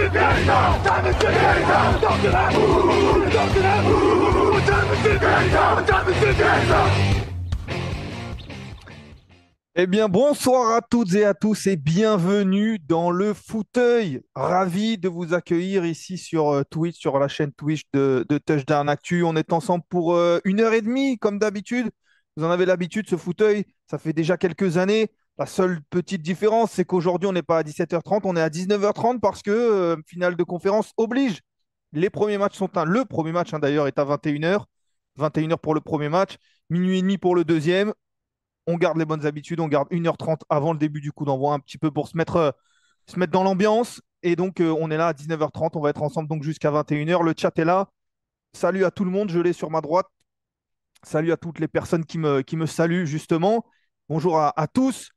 Eh bien, bonsoir à toutes et à tous et bienvenue dans le fauteuil. Ravi de vous accueillir ici sur Twitch, sur la chaîne Twitch de Touchdown Actu. On est ensemble pour 1 heure et demie, comme d'habitude. Vous en avez l'habitude, ce fauteuil, ça fait déjà quelques années. La seule petite différence, c'est qu'aujourd'hui, on n'est pas à 17h30, on est à 19h30 parce que finale de conférence oblige. Les premiers matchs sont un. Le premier match, d'ailleurs, est à 21h. 21h pour le premier match, minuit et demi pour le deuxième. On garde les bonnes habitudes, on garde 1h30 avant le début du coup d'envoi, un petit peu pour se mettre dans l'ambiance. Et donc, on est là à 19h30, on va être ensemble donc jusqu'à 21h. Le chat est là. Salut à tout le monde, je l'ai sur ma droite. Salut à toutes les personnes qui me saluent justement. Bonjour à tous.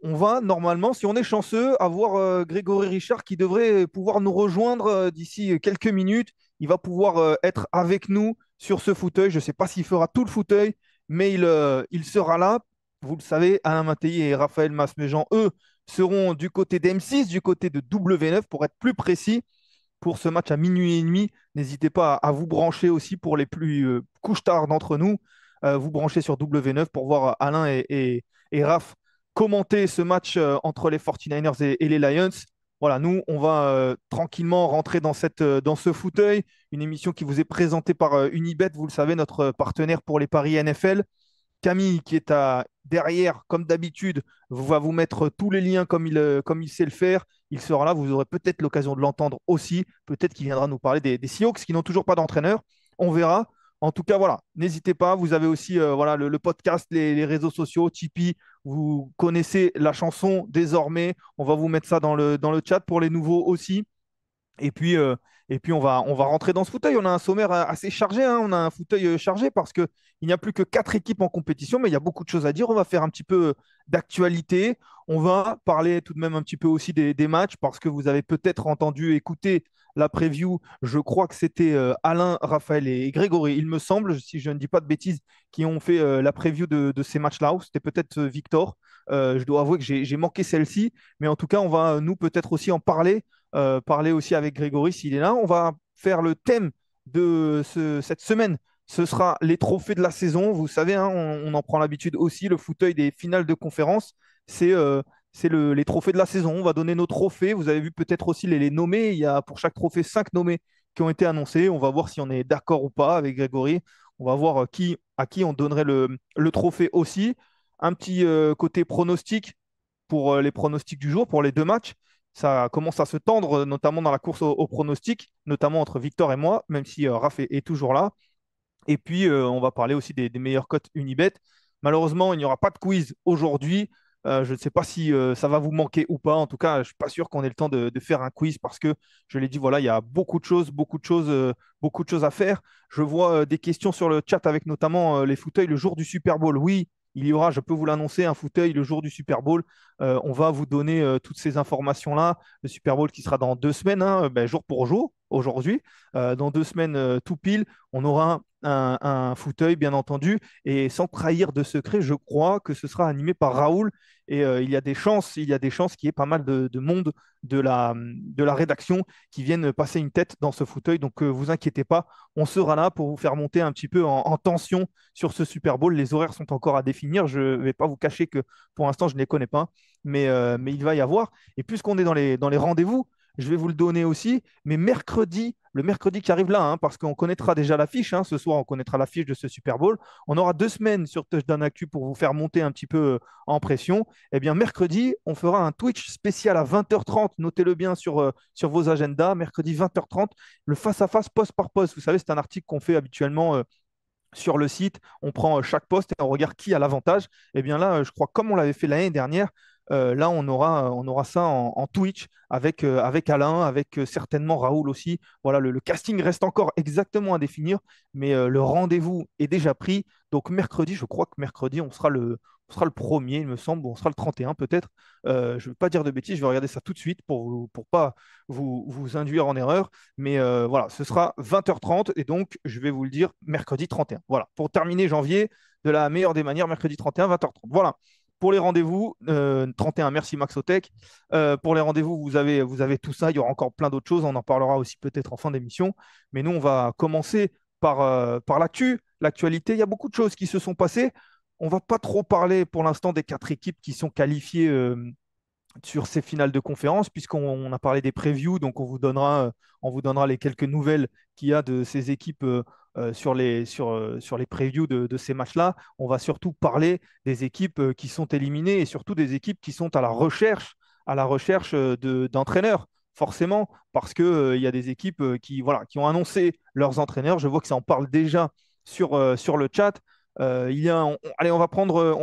On va normalement, si on est chanceux, avoir Grégory Richard qui devrait pouvoir nous rejoindre d'ici quelques minutes. Il va pouvoir être avec nous sur ce fauteuil. Je ne sais pas s'il fera tout le fauteuil, mais il sera là. Vous le savez, Alain Mattei et Raphaël Masmejean, eux, seront du côté d'M6, du côté de W9, pour être plus précis, pour ce match à minuit et demi. N'hésitez pas à vous brancher aussi pour les plus couche-tard d'entre nous. Vous branchez sur W9 pour voir Alain et Raph commenter ce match entre les 49ers et les Lions. Voilà, nous, on va tranquillement rentrer dans ce fauteuil, une émission qui vous est présentée par Unibet, vous le savez, notre partenaire pour les paris NFL. Camille, qui est derrière, comme d'habitude, va vous mettre tous les liens comme il sait le faire. Il sera là, vous aurez peut-être l'occasion de l'entendre aussi. Peut-être qu'il viendra nous parler des Seahawks qui n'ont toujours pas d'entraîneur. On verra. En tout cas, voilà, n'hésitez pas. Vous avez aussi voilà, le podcast, les réseaux sociaux, Tipeee. Vous connaissez la chanson désormais. On va vous mettre ça dans le chat pour les nouveaux aussi. Et puis, on va rentrer dans ce fauteuil. On a un sommaire assez chargé, hein. On a un fauteuil chargé parce qu'il n'y a plus que 4 équipes en compétition, mais il y a beaucoup de choses à dire. On va faire un petit peu d'actualité. On va parler tout de même un petit peu aussi des matchs parce que vous avez peut-être entendu écouter la preview. Je crois que c'était Alain, Raphaël et Grégory, il me semble, si je ne dis pas de bêtises, qui ont fait la preview de ces matchs-là. Ou c'était peut-être Victor. Je dois avouer que j'ai manqué celle-ci, mais en tout cas, on va nous peut-être aussi en parler aussi avec Grégory s'il est là. On va faire le thème de cette semaine. Ce sera les trophées de la saison. Vous savez, hein, on en prend l'habitude aussi. Le fauteuil des finales de conférence, c'est les trophées de la saison. On va donner nos trophées. Vous avez vu peut-être aussi les nommés. Il y a pour chaque trophée 5 nommés qui ont été annoncés. On va voir si on est d'accord ou pas avec Grégory. On va voir à qui on donnerait le trophée aussi. Un petit côté pronostic pour les pronostics du jour, pour les deux matchs. Ça commence à se tendre, notamment dans la course au pronostic, notamment entre Victor et moi, même si Raph est toujours là. Et puis, on va parler aussi des meilleures cotes Unibet. Malheureusement, il n'y aura pas de quiz aujourd'hui. Je ne sais pas si ça va vous manquer ou pas. En tout cas, je ne suis pas sûr qu'on ait le temps de faire un quiz parce que, je l'ai dit, voilà, il y a beaucoup de choses à faire. Je vois des questions sur le chat avec notamment les fauteuils le jour du Super Bowl. Oui, il y aura, je peux vous l'annoncer, un fauteuil le jour du Super Bowl. On va vous donner toutes ces informations-là. Le Super Bowl qui sera dans 2 semaines, hein, ben, jour pour jour, aujourd'hui. Dans 2 semaines, tout pile, on aura un fauteuil, bien entendu. Et sans trahir de secret, je crois que ce sera animé par Raoul. Et il y a des chances qu'il y ait pas mal de monde de la rédaction qui viennent passer une tête dans ce fauteuil. Donc, vous inquiétez pas, on sera là pour vous faire monter un petit peu en tension sur ce Super Bowl. Les horaires sont encore à définir. Je ne vais pas vous cacher que pour l'instant, je ne les connais pas, mais il va y avoir. Et puisqu'on est dans les rendez-vous, je vais vous le donner aussi. Mais mercredi, le mercredi qui arrive là, hein, parce qu'on connaîtra déjà l'affiche, hein, ce soir, on connaîtra l'affiche de ce Super Bowl. On aura 2 semaines sur Touchdown Actu pour vous faire monter un petit peu en pression. Eh bien, mercredi, on fera un Twitch spécial à 20h30. Notez-le bien sur vos agendas. Mercredi 20h30, le face-à-face, poste par poste. Vous savez, c'est un article qu'on fait habituellement sur le site, on prend chaque poste et on regarde qui a l'avantage. Et bien là, je crois comme on l'avait fait l'année dernière, là on aura ça en Twitch avec Alain, avec certainement Raoul aussi. Voilà, le casting reste encore exactement à définir, mais le rendez-vous est déjà pris. Donc mercredi, je crois que mercredi, on sera le premier, il me semble, ou on sera le 31 peut-être. Je ne veux pas dire de bêtises, je vais regarder ça tout de suite pour pas vous induire en erreur. Mais voilà, ce sera 20h30 et donc je vais vous le dire, mercredi 31. Voilà, pour terminer janvier de la meilleure des manières, mercredi 31, 20h30. Voilà. Pour les rendez-vous, 31, merci Maxotech. Pour les rendez-vous, vous avez tout ça. Il y aura encore plein d'autres choses. On en parlera aussi peut-être en fin d'émission. Mais nous, on va commencer par l'actualité. Il y a beaucoup de choses qui se sont passées. On ne va pas trop parler pour l'instant des quatre équipes qui sont qualifiées sur ces finales de conférence, puisqu'on a parlé des previews, donc on vous donnera les quelques nouvelles qu'il y a de ces équipes sur les previews de ces matchs-là. On va surtout parler des équipes qui sont éliminées et surtout des équipes qui sont à la recherche d'entraîneurs, forcément, parce qu'il y a des équipes qui ont annoncé leurs entraîneurs. Je vois que ça en parle déjà sur le chat. Allez, on va prendre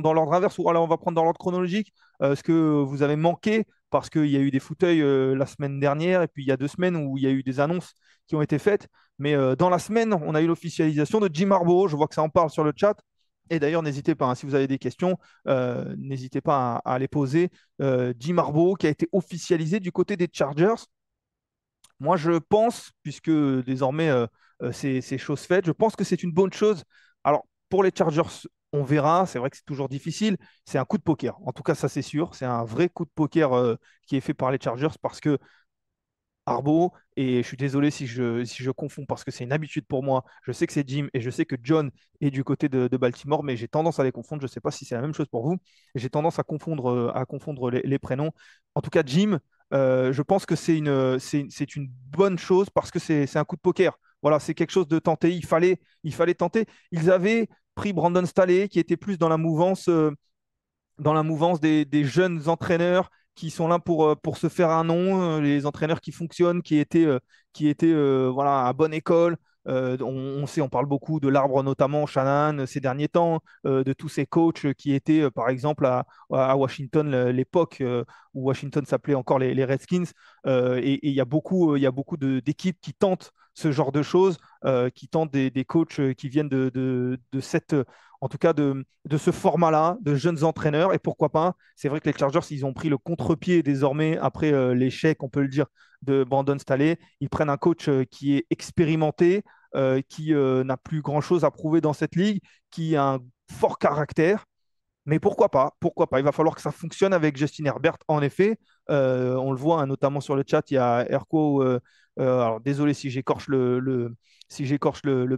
dans l'ordre inverse ou alors on va prendre dans l'ordre chronologique ce que vous avez manqué parce qu'il y a eu des fauteuils la semaine dernière et puis il y a 2 semaines où il y a eu des annonces qui ont été faites. Mais dans la semaine, on a eu l'officialisation de Jim Harbaugh. Je vois que ça en parle sur le chat. Et d'ailleurs, n'hésitez pas, hein, si vous avez des questions, n'hésitez pas à les poser. Jim Harbaugh qui a été officialisé du côté des Chargers. Moi, je pense, puisque désormais c'est chose faite, je pense que c'est une bonne chose. Alors, pour les Chargers, on verra. C'est vrai que c'est toujours difficile. C'est un coup de poker. En tout cas, ça, c'est sûr. C'est un vrai coup de poker qui est fait par les Chargers parce que Arbo, et je suis désolé si je confonds parce que c'est une habitude pour moi. Je sais que c'est Jim et je sais que John est du côté de Baltimore, mais j'ai tendance à les confondre. Je ne sais pas si c'est la même chose pour vous. J'ai tendance à confondre les prénoms. En tout cas, Jim, je pense que c'est une bonne chose parce que c'est un coup de poker. Voilà, c'est quelque chose de tenté. Il fallait tenter. Ils avaient pris Brandon Staley, qui était plus dans la mouvance des jeunes entraîneurs qui sont là pour se faire un nom, les entraîneurs qui fonctionnent, qui étaient voilà, à bonne école. On sait, on parle beaucoup de l'arbre notamment, Shannon, ces derniers temps, de tous ces coachs qui étaient, par exemple, à Washington, l'époque où Washington s'appelait encore les Redskins. Et il y a beaucoup d'équipes qui tentent ce genre de choses, qui tentent des coachs qui viennent de cette en tout cas de ce format-là, de jeunes entraîneurs. Et pourquoi pas, c'est vrai que les Chargers, ils ont pris le contre-pied désormais après l'échec, on peut le dire, de Brandon Staley. Ils prennent un coach qui est expérimenté, qui n'a plus grand-chose à prouver dans cette ligue, qui a un fort caractère. Mais pourquoi pas? Pourquoi pas? Il va falloir que ça fonctionne avec Justin Herbert. En effet, on le voit hein, notamment sur le chat, il y a Erko. Alors désolé si j'écorche le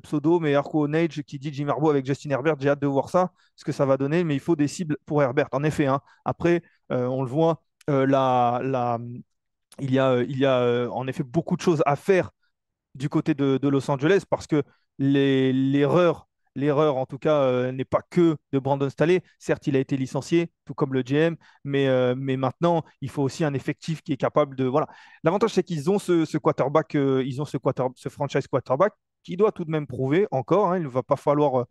pseudo, mais Erko Nage qui dit Jim Harbaugh avec Justin Herbert. J'ai hâte de voir ça, ce que ça va donner. Mais il faut des cibles pour Herbert. En effet, hein. Après, on le voit, il y a en effet beaucoup de choses à faire du côté de Los Angeles parce que l'erreur en tout cas n'est pas que de Brandon Staley. Certes, il a été licencié, tout comme le GM, mais maintenant, il faut aussi un effectif qui est capable de... Voilà. L'avantage, c'est qu'ils ont ce quarterback, ils ont ce franchise quarterback qui doit tout de même prouver encore, hein. Il ne va pas falloir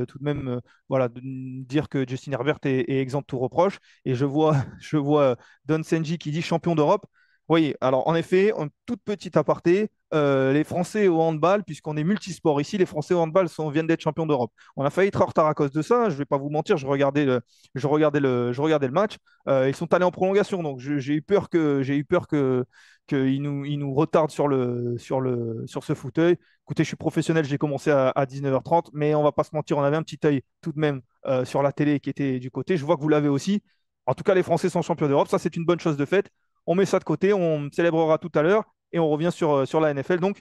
tout de même voilà, dire que Justin Herbert est exempt de tout reproche. Et je vois Don Senji qui dit champion d'Europe. Oui, alors en effet, en toute petite aparté, les Français au handball, puisqu'on est multisport ici, les Français au handball viennent d'être champions d'Europe. On a failli être en retard à cause de ça, je ne vais pas vous mentir, je regardais le match. Ils sont allés en prolongation, donc j'ai eu peur qu'ils nous retardent sur ce fauteuil. Écoutez, je suis professionnel, j'ai commencé à 19h30, mais on ne va pas se mentir, on avait un petit œil tout de même sur la télé qui était du côté. Je vois que vous l'avez aussi. En tout cas, les Français sont champions d'Europe, ça c'est une bonne chose de fait. On met ça de côté, on célébrera tout à l'heure et on revient sur la NFL. Donc,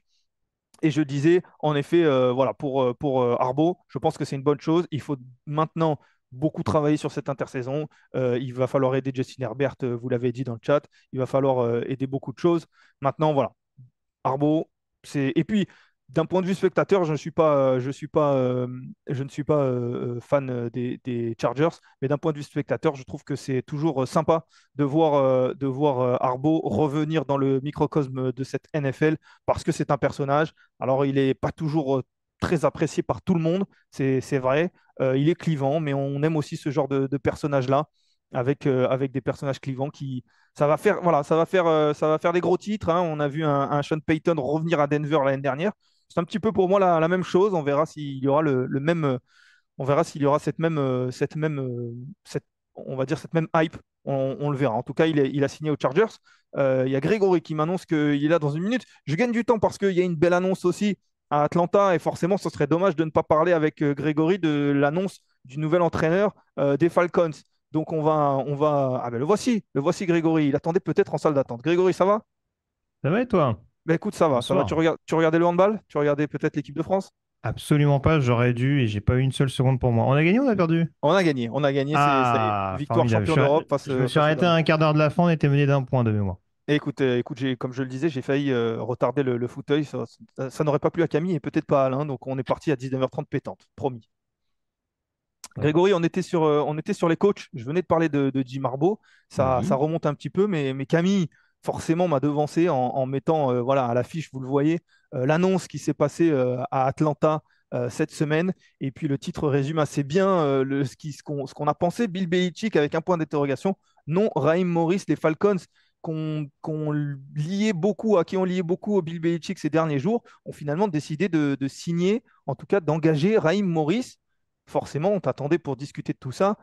et je disais, en effet, voilà, pour Arbo, je pense que c'est une bonne chose. Il faut maintenant beaucoup travailler sur cette intersaison. Il va falloir aider Justin Herbert, vous l'avez dit dans le chat. Il va falloir aider beaucoup de choses. Maintenant, voilà, Arbo, c'est. Et puis, d'un point de vue spectateur, je ne suis pas fan des Chargers, mais d'un point de vue spectateur, je trouve que c'est toujours sympa de voir Arbo revenir dans le microcosme de cette NFL parce que c'est un personnage. Alors, il n'est pas toujours très apprécié par tout le monde, c'est vrai. Il est clivant, mais on aime aussi ce genre de personnage-là, avec des personnages clivants qui, ça va faire, voilà, ça va faire des gros titres, hein. On a vu un Sean Payton revenir à Denver l'année dernière. C'est un petit peu pour moi la même chose. On verra s'il y aura le même, on verra s'il y aura on va dire cette même hype. On le verra. En tout cas, il a signé aux Chargers. Il y a Grégory qui m'annonce qu'il est là dans une minute. Je gagne du temps parce qu'il y a une belle annonce aussi à Atlanta et forcément, ce serait dommage de ne pas parler avec Grégory de l'annonce du nouvel entraîneur des Falcons. Donc ah ben le voici Grégory. Il attendait peut-être en salle d'attente. Grégory, ça va? Ça va et toi? Ben écoute, ça va, ça va. Bonsoir. Tu regardais le handball? Tu regardais peut-être l'équipe de France? Absolument pas, j'aurais dû et j'ai pas eu une seule seconde pour moi. On a gagné ou on a perdu? On a gagné, ça y est, Ah, victoire formidable. champion d'Europe Je me suis face au arrêté à Danemark. un quart d'heure de la fin, on était mené d'un point de mémoire. Et écoute, comme je le disais, j'ai failli retarder le fauteuil. Ça n'aurait pas plu à Camille et peut-être pas à Alain. Donc on est parti à 19h30 pétante, promis. Ouais. Grégory, on était sur les coachs. Je venais de parler de Jim Harbaugh. Ça Oui. remonte un petit peu, mais Camille, forcément, m'a devancé en mettant voilà, à l'affiche, vous le voyez, l'annonce qui s'est passée à Atlanta cette semaine. Et puis le titre résume assez bien ce qu'on a pensé. Bill Belichick avec un point d'interrogation. Non, Raheem Morris, les Falcons, qu'on liait beaucoup, à qui on liait beaucoup au Bill Belichick ces derniers jours, ont finalement décidé de signer, en tout cas d'engager Raheem Morris. Forcément, on t'attendait pour discuter de tout ça.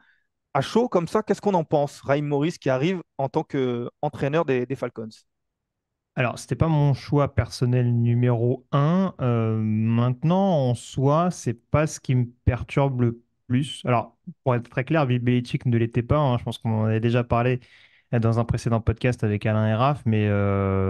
À chaud comme ça, qu'est-ce qu'on en pense? Raheem Morris qui arrive en tant qu'entraîneur des Falcons. Alors, c'était pas mon choix personnel numéro un. Maintenant, en soi, c'est pas ce qui me perturbe le plus. Alors, pour être très clair, Bill Belichick ne l'était pas, hein. Je pense qu'on en avait déjà parlé dans un précédent podcast avec Alain et Raph. Mais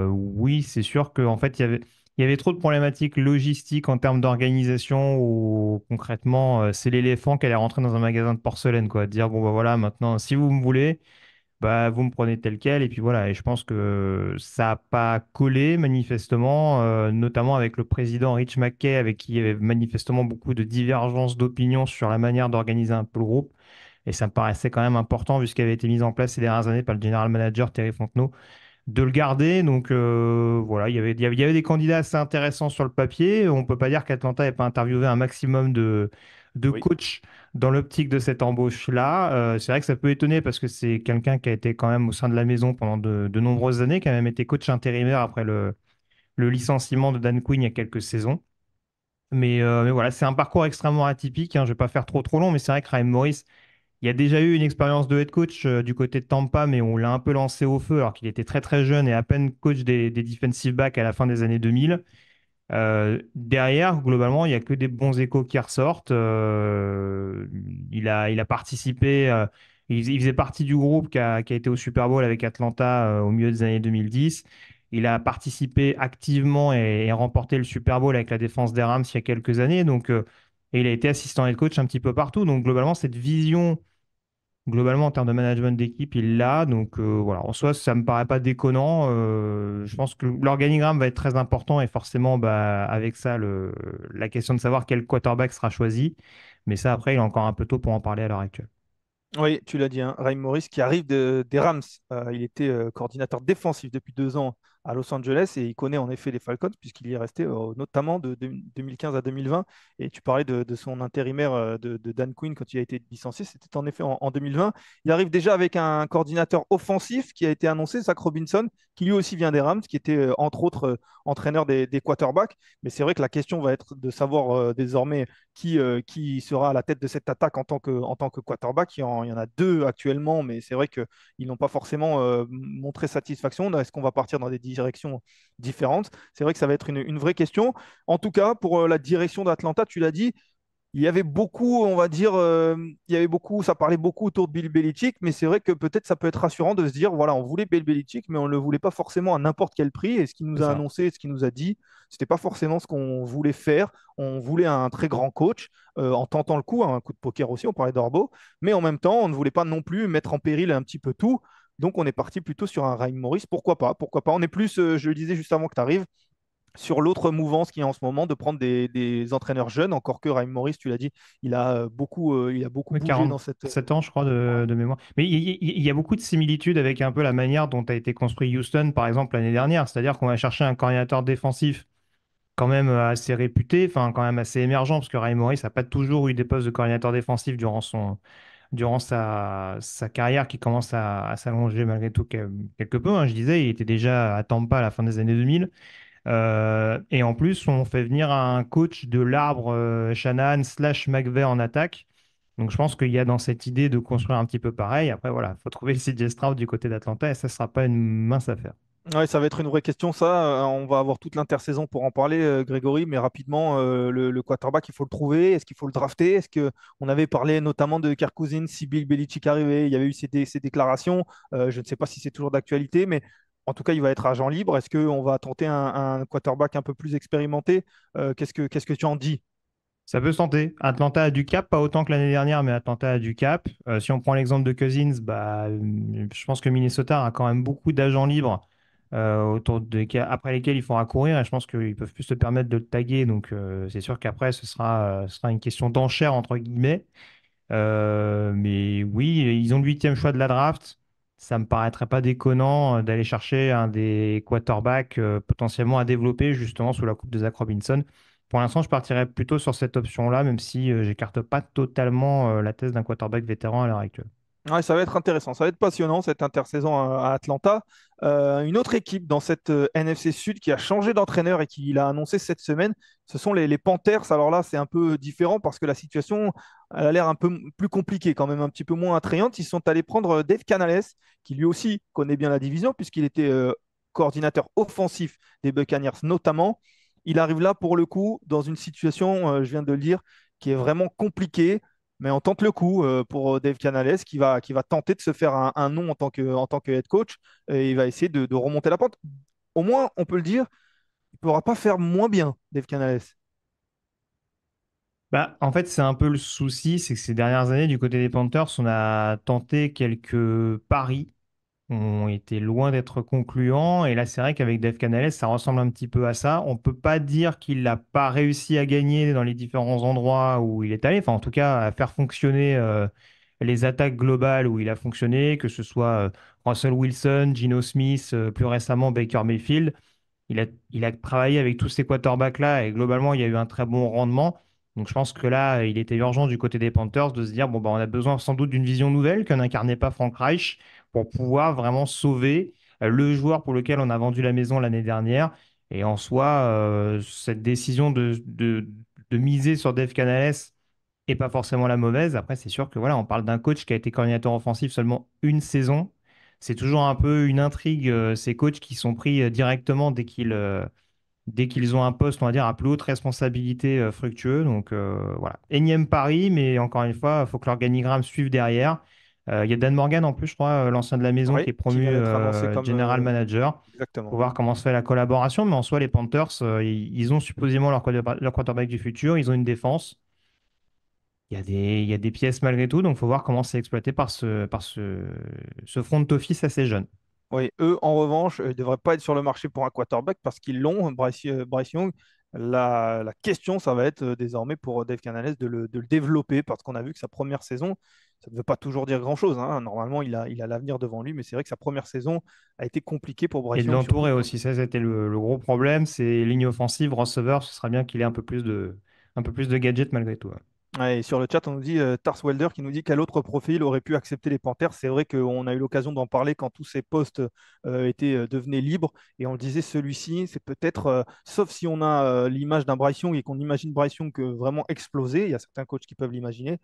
oui, c'est sûr qu'en fait, il y avait trop de problématiques logistiques en termes d'organisation où concrètement, c'est l'éléphant qui allait rentrer dans un magasin de porcelaine, quoi. Dire, bon, bah voilà, maintenant, si vous me voulez bah, vous me prenez tel quel. Et puis voilà, et je pense que ça n'a pas collé manifestement, notamment avec le président Rich McKay, avec qui il y avait manifestement beaucoup de divergences d'opinion sur la manière d'organiser un peu le groupe. Et ça me paraissait quand même important, vu ce qui avait été mis en place ces dernières années par le general manager Terry Fontenot, de le garder. Donc voilà, il y avait des candidats assez intéressants sur le papier. On ne peut pas dire qu'Atlanta n'ait pas interviewé un maximum de Oui. coachs dans l'optique de cette embauche-là. C'est vrai que ça peut étonner parce que c'est quelqu'un qui a été quand même au sein de la maison pendant de nombreuses années, qui a même été coach intérimaire après le licenciement de Dan Quinn il y a quelques saisons. Mais voilà, c'est un parcours extrêmement atypique, hein. Je ne vais pas faire trop long, mais c'est vrai que Raheem Morris, il y a déjà eu une expérience de head coach du côté de Tampa, mais on l'a un peu lancé au feu alors qu'il était très très jeune et à peine coach des defensive backs à la fin des années 2000. Derrière, globalement, il n'y a que des bons échos qui ressortent. Il a participé, il faisait partie du groupe qui a été au Super Bowl avec Atlanta au milieu des années 2010. Il a participé activement et remporté le Super Bowl avec la défense des Rams il y a quelques années. Donc, et il a été assistant head coach un petit peu partout. Donc, globalement, cette vision globalement, en termes de management d'équipe, il l'a. Donc voilà, en soi, ça me paraît pas déconnant. Je pense que l'organigramme va être très important et forcément, bah, avec ça, la question de savoir quel quarterback sera choisi. Mais ça, après, il est encore un peu tôt pour en parler à l'heure actuelle. Oui, tu l'as dit, hein, Raheem Morris qui arrive des Rams. Il était coordinateur défensif depuis 2 ans à Los Angeles et il connaît en effet les Falcons puisqu'il y est resté notamment de 2015 à 2020. Et tu parlais de son intérimaire de Dan Quinn quand il a été licencié, c'était en effet en 2020. Il arrive déjà avec un coordinateur offensif qui a été annoncé, Zach Robinson, qui lui aussi vient des Rams, qui était entre autres entraîneur des quarterbacks. Mais c'est vrai que la question va être de savoir désormais qui sera à la tête de cette attaque en tant que quarterback. Il y en a deux actuellement, mais c'est vrai qu'ils n'ont pas forcément montré satisfaction. Est-ce qu'on va partir dans des directions différentes? C'est vrai que ça va être une vraie question. En tout cas, pour la direction d'Atlanta, tu l'as dit, il y avait beaucoup, on va dire, il y avait beaucoup, ça parlait beaucoup autour de Bill Belichick, mais c'est vrai que peut-être ça peut être rassurant de se dire, voilà, on voulait Bill Belichick, mais on ne le voulait pas forcément à n'importe quel prix. Et ce qu'il C'est nous a ça. annoncé, ce qu'il nous a dit, c'était pas forcément ce qu'on voulait faire. On voulait un très grand coach en tentant le coup, hein, un coup de poker aussi, on parlait d'Orbo, mais en même temps, on ne voulait pas non plus mettre en péril un petit peu tout. Donc on est parti plutôt sur un Raheem Morris. Pourquoi pas? Pourquoi pas? On est plus, je le disais juste avant que tu arrives, sur l'autre mouvance qu'il y a en ce moment, de prendre des entraîneurs jeunes, encore que Raheem Morris, tu l'as dit, il a beaucoup Oui, bougé dans cette. 47 ans, je crois, Ouais. de mémoire. Mais il y a beaucoup de similitudes avec un peu la manière dont a été construit Houston, par exemple, l'année dernière. C'est-à-dire qu'on va chercher un coordinateur défensif quand même assez réputé, enfin quand même assez émergent, parce que Ray Morris n'a pas toujours eu des postes de coordinateur défensif durant sa carrière qui commence à s'allonger malgré tout quelque peu, hein. Je disais, il était déjà à Tampa à la fin des années 2000. Et en plus, on fait venir un coach de l'arbre Shanahan slash McVay en attaque. Donc je pense qu'il y a dans cette idée de construire un petit peu pareil. Après, voilà, il faut trouver le CJ Stroud du côté d'Atlanta et ça ne sera pas une mince affaire. Ouais, ça va être une vraie question, ça. On va avoir toute l'intersaison pour en parler, Grégory, mais rapidement, le quarterback, il faut le trouver. Est-ce qu'il faut le drafter? Est-ce que on avait parlé notamment de Kirk Cousins, si Bill Belichick arrivait, il y avait eu ces déclarations. Je ne sais pas si c'est toujours d'actualité, mais en tout cas, il va être agent libre. Est-ce qu'on va tenter un quarterback un peu plus expérimenté? Qu'est-ce que tu en dis? Ça peut se tenter. Atlanta a du cap, pas autant que l'année dernière, mais Atlanta a du cap. Si on prend l'exemple de Cousins, bah, je pense que Minnesota a quand même beaucoup d'agents libres après lesquels il faudra courir. Et je pense qu'ils peuvent plus se permettre de le taguer. Donc, c'est sûr qu'après, ce sera une question d'enchère, entre guillemets. Mais oui, ils ont le huitième choix de la draft. Ça me paraîtrait pas déconnant d'aller chercher un des quarterbacks potentiellement à développer justement sous la coupe de Zach Robinson. Pour l'instant, je partirais plutôt sur cette option-là, même si j'écarte pas totalement la thèse d'un quarterback vétéran à l'heure actuelle. Ouais, ça va être intéressant, ça va être passionnant cette intersaison à Atlanta. Une autre équipe dans cette NFC Sud qui a changé d'entraîneur et qui l'a annoncé cette semaine, ce sont les Panthers. Alors là, c'est un peu différent parce que la situation elle a l'air un peu plus compliquée, quand même un petit peu moins attrayante. Ils sont allés prendre Dave Canales, qui lui aussi connaît bien la division puisqu'il était coordinateur offensif des Buccaneers notamment. Il arrive là pour le coup dans une situation, je viens de le dire, qui est vraiment compliquée. Mais on tente le coup pour Dave Canales qui va tenter de se faire un nom en tant que head coach et il va essayer de remonter la pente. Au moins, on peut le dire, il ne pourra pas faire moins bien, Dave Canales. Bah, en fait, c'est un peu le souci, c'est que ces dernières années, du côté des Panthers, on a tenté quelques paris ont été loin d'être concluants. Et là, c'est vrai qu'avec Dave Canales, ça ressemble un petit peu à ça. On peut pas dire qu'il n'a pas réussi à gagner dans les différents endroits où il est allé. Enfin, en tout cas, à faire fonctionner les attaques globales où il a fonctionné, que ce soit Russell Wilson, Geno Smith, plus récemment Baker Mayfield. Il a travaillé avec tous ces quarterbacks-là et globalement, il y a eu un très bon rendement. Donc je pense que là, il était urgent du côté des Panthers de se dire, bon, bah, on a besoin sans doute d'une vision nouvelle que n'incarnait pas Frank Reich pour pouvoir vraiment sauver le joueur pour lequel on a vendu la maison l'année dernière. Et en soi, cette décision de miser sur Dave Canales n'est pas forcément la mauvaise. Après, c'est sûr que voilà, on parle d'un coach qui a été coordinateur offensif seulement une saison. C'est toujours un peu une intrigue, ces coachs qui sont pris directement dès qu'ils ont un poste, on va dire, à plus haute responsabilité fructueux. Donc voilà, énième pari, mais encore une fois, il faut que l'organigramme suive derrière. Il y a Dan Morgan en plus, je crois, l'ancien de la maison, Oui, qui est qui promu vient d'être annoncé comme general manager. Faut exactement. voir comment se fait la collaboration, mais en soi, les Panthers, ils ont supposément leur quarterback du futur, ils ont une défense. Il y a des pièces malgré tout, donc il faut voir comment c'est exploité par ce front office assez jeune. Oui, eux, en revanche, ils ne devraient pas être sur le marché pour un quarterback parce qu'ils l'ont, Bryce Young. La question, ça va être désormais pour Dave Canales de le développer parce qu'on a vu que sa première saison, ça ne veut pas toujours dire grand-chose, hein. Normalement, il a l'avenir devant lui, mais c'est vrai que sa première saison a été compliquée pour Et Bryce de Young, surtout. l'entourer aussi, ça c'était le gros problème, c'est ligne offensive, receveur, ce serait bien qu'il ait un peu plus de gadgets malgré tout. Ouais. Ouais, et sur le chat, on nous dit Tars Welder qui nous dit quel autre profil aurait pu accepter les Panthers. C'est vrai qu'on a eu l'occasion d'en parler quand tous ces postes devenaient libres. Et on le disait, celui-ci, c'est peut-être, sauf si on a l'image d'un Bryce Young et qu'on imagine Bryce Young vraiment exploser, il y a certains coachs qui peuvent l'imaginer,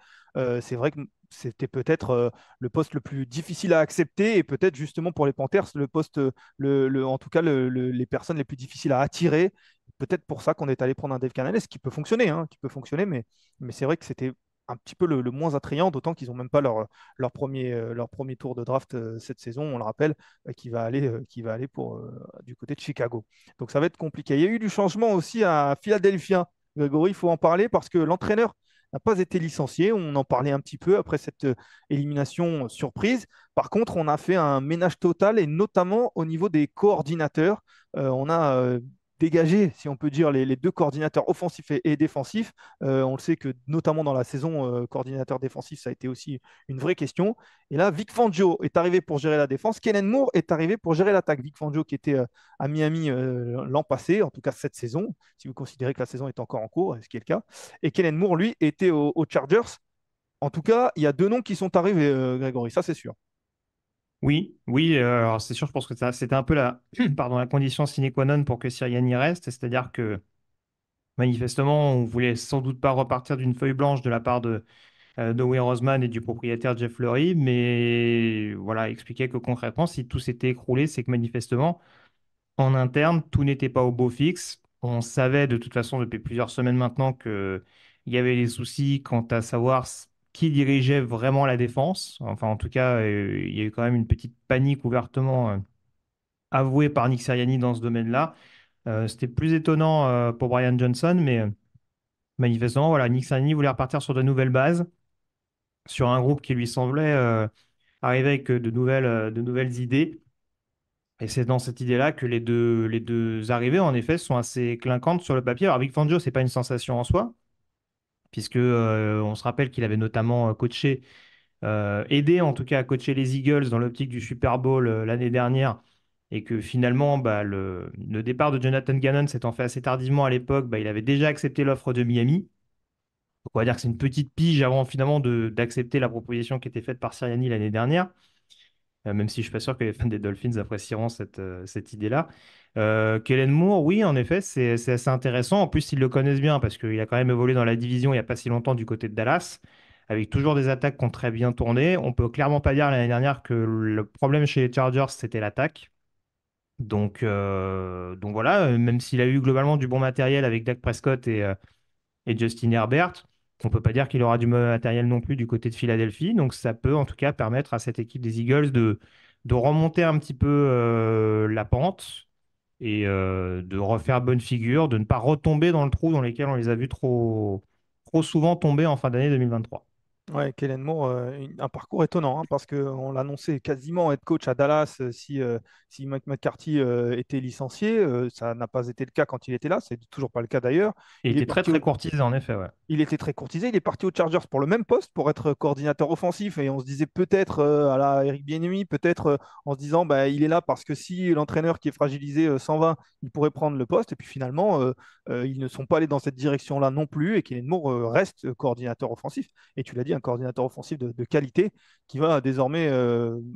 c'est vrai que c'était peut-être le poste le plus difficile à accepter et peut-être justement pour les Panthers, le poste, en tout cas, les personnes les plus difficiles à attirer. Peut-être pour ça qu'on est allé prendre un Dave Canales, qui peut fonctionner, hein, qui peut fonctionner, mais c'est vrai que c'était un petit peu le moins attrayant, d'autant qu'ils n'ont même pas leur premier tour de draft cette saison, on le rappelle, qui va aller du côté de Chicago. Donc ça va être compliqué. Il y a eu du changement aussi à Philadelphia. Grégory, il faut en parler parce que l'entraîneur n'a pas été licencié. On en parlait un petit peu après cette élimination surprise. Par contre, on a fait un ménage total et notamment au niveau des coordinateurs. On a dégagé, si on peut dire, les deux coordinateurs offensifs et défensifs. On le sait que notamment dans la saison, coordinateur défensif, ça a été aussi une vraie question. Et là, Vic Fangio est arrivé pour gérer la défense. Kellen Moore est arrivé pour gérer l'attaque. Vic Fangio qui était à Miami l'an passé, en tout cas cette saison, si vous considérez que la saison est encore en cours, ce qui est le cas. Et Kellen Moore, lui, était aux Chargers. En tout cas, il y a deux noms qui sont arrivés, Grégory, ça c'est sûr. Oui, oui, alors c'est sûr, je pense que c'était un peu pardon, la condition sine qua non pour que Sirianni reste, c'est-à-dire que manifestement, on voulait sans doute pas repartir d'une feuille blanche de la part de Howie Roseman et du propriétaire Jeff Lurie, mais voilà, expliquer que concrètement, si tout s'était écroulé, c'est que manifestement, en interne, tout n'était pas au beau fixe. On savait de toute façon depuis plusieurs semaines maintenant qu'il y avait des soucis quant à savoir qui dirigeait vraiment la défense. Enfin, en tout cas, il y a eu quand même une petite panique ouvertement avouée par Nick Sirianni dans ce domaine-là. C'était plus étonnant pour Brian Johnson, mais manifestement, voilà, Nick Sirianni voulait repartir sur de nouvelles bases, sur un groupe qui lui semblait arriver avec de nouvelles idées. Et c'est dans cette idée-là que les deux arrivées, en effet, sont assez clinquantes sur le papier. Alors, Vic Fangio, c'est pas une sensation en soi, puisque on se rappelle qu'il avait notamment coaché, aidé en tout cas à coacher les Eagles dans l'optique du Super Bowl l'année dernière, et que finalement, bah, le départ de Jonathan Gannon s'étant fait assez tardivement à l'époque, bah, il avait déjà accepté l'offre de Miami. Donc, on va dire que c'est une petite pige avant finalement d'accepter la proposition qui était faite par Sirianni l'année dernière. Même si je suis pas sûr que les fans des Dolphins apprécieront cette idée-là. Kellen Moore, oui, en effet, c'est assez intéressant. En plus, ils le connaissent bien parce qu'il a quand même évolué dans la division il n'y a pas si longtemps du côté de Dallas, avec toujours des attaques qui ont très bien tourné. On peut clairement pas dire l'année dernière que le problème chez les Chargers, c'était l'attaque. Donc voilà, même s'il a eu globalement du bon matériel avec Dak Prescott et Justin Herbert. On ne peut pas dire qu'il aura du matériel non plus du côté de Philadelphie. Donc ça peut en tout cas permettre à cette équipe des Eagles de remonter un petit peu la pente et de refaire bonne figure, de ne pas retomber dans le trou dans lequel on les a vus trop souvent tomber en fin d'année 2023. Ouais, Kellen Moore, un parcours étonnant, hein, parce qu'on l'annonçait quasiment être coach à Dallas si Mike McCarthy était licencié. Ça n'a pas été le cas quand il était là, c'est toujours pas le cas d'ailleurs. Et il Il est était très parti très courtisé en effet, ouais. Il était très courtisé. Il est parti aux Chargers pour le même poste, pour être coordinateur offensif. Et on se disait peut-être à la Eric Bieniemy, peut-être en se disant bah, il est là parce que si l'entraîneur qui est fragilisé s'en va, il pourrait prendre le poste. Et puis finalement, ils ne sont pas allés dans cette direction-là non plus. Et Kellen Moore reste coordinateur offensif. Et tu l'as dit, un coordinateur offensif de qualité qui va désormais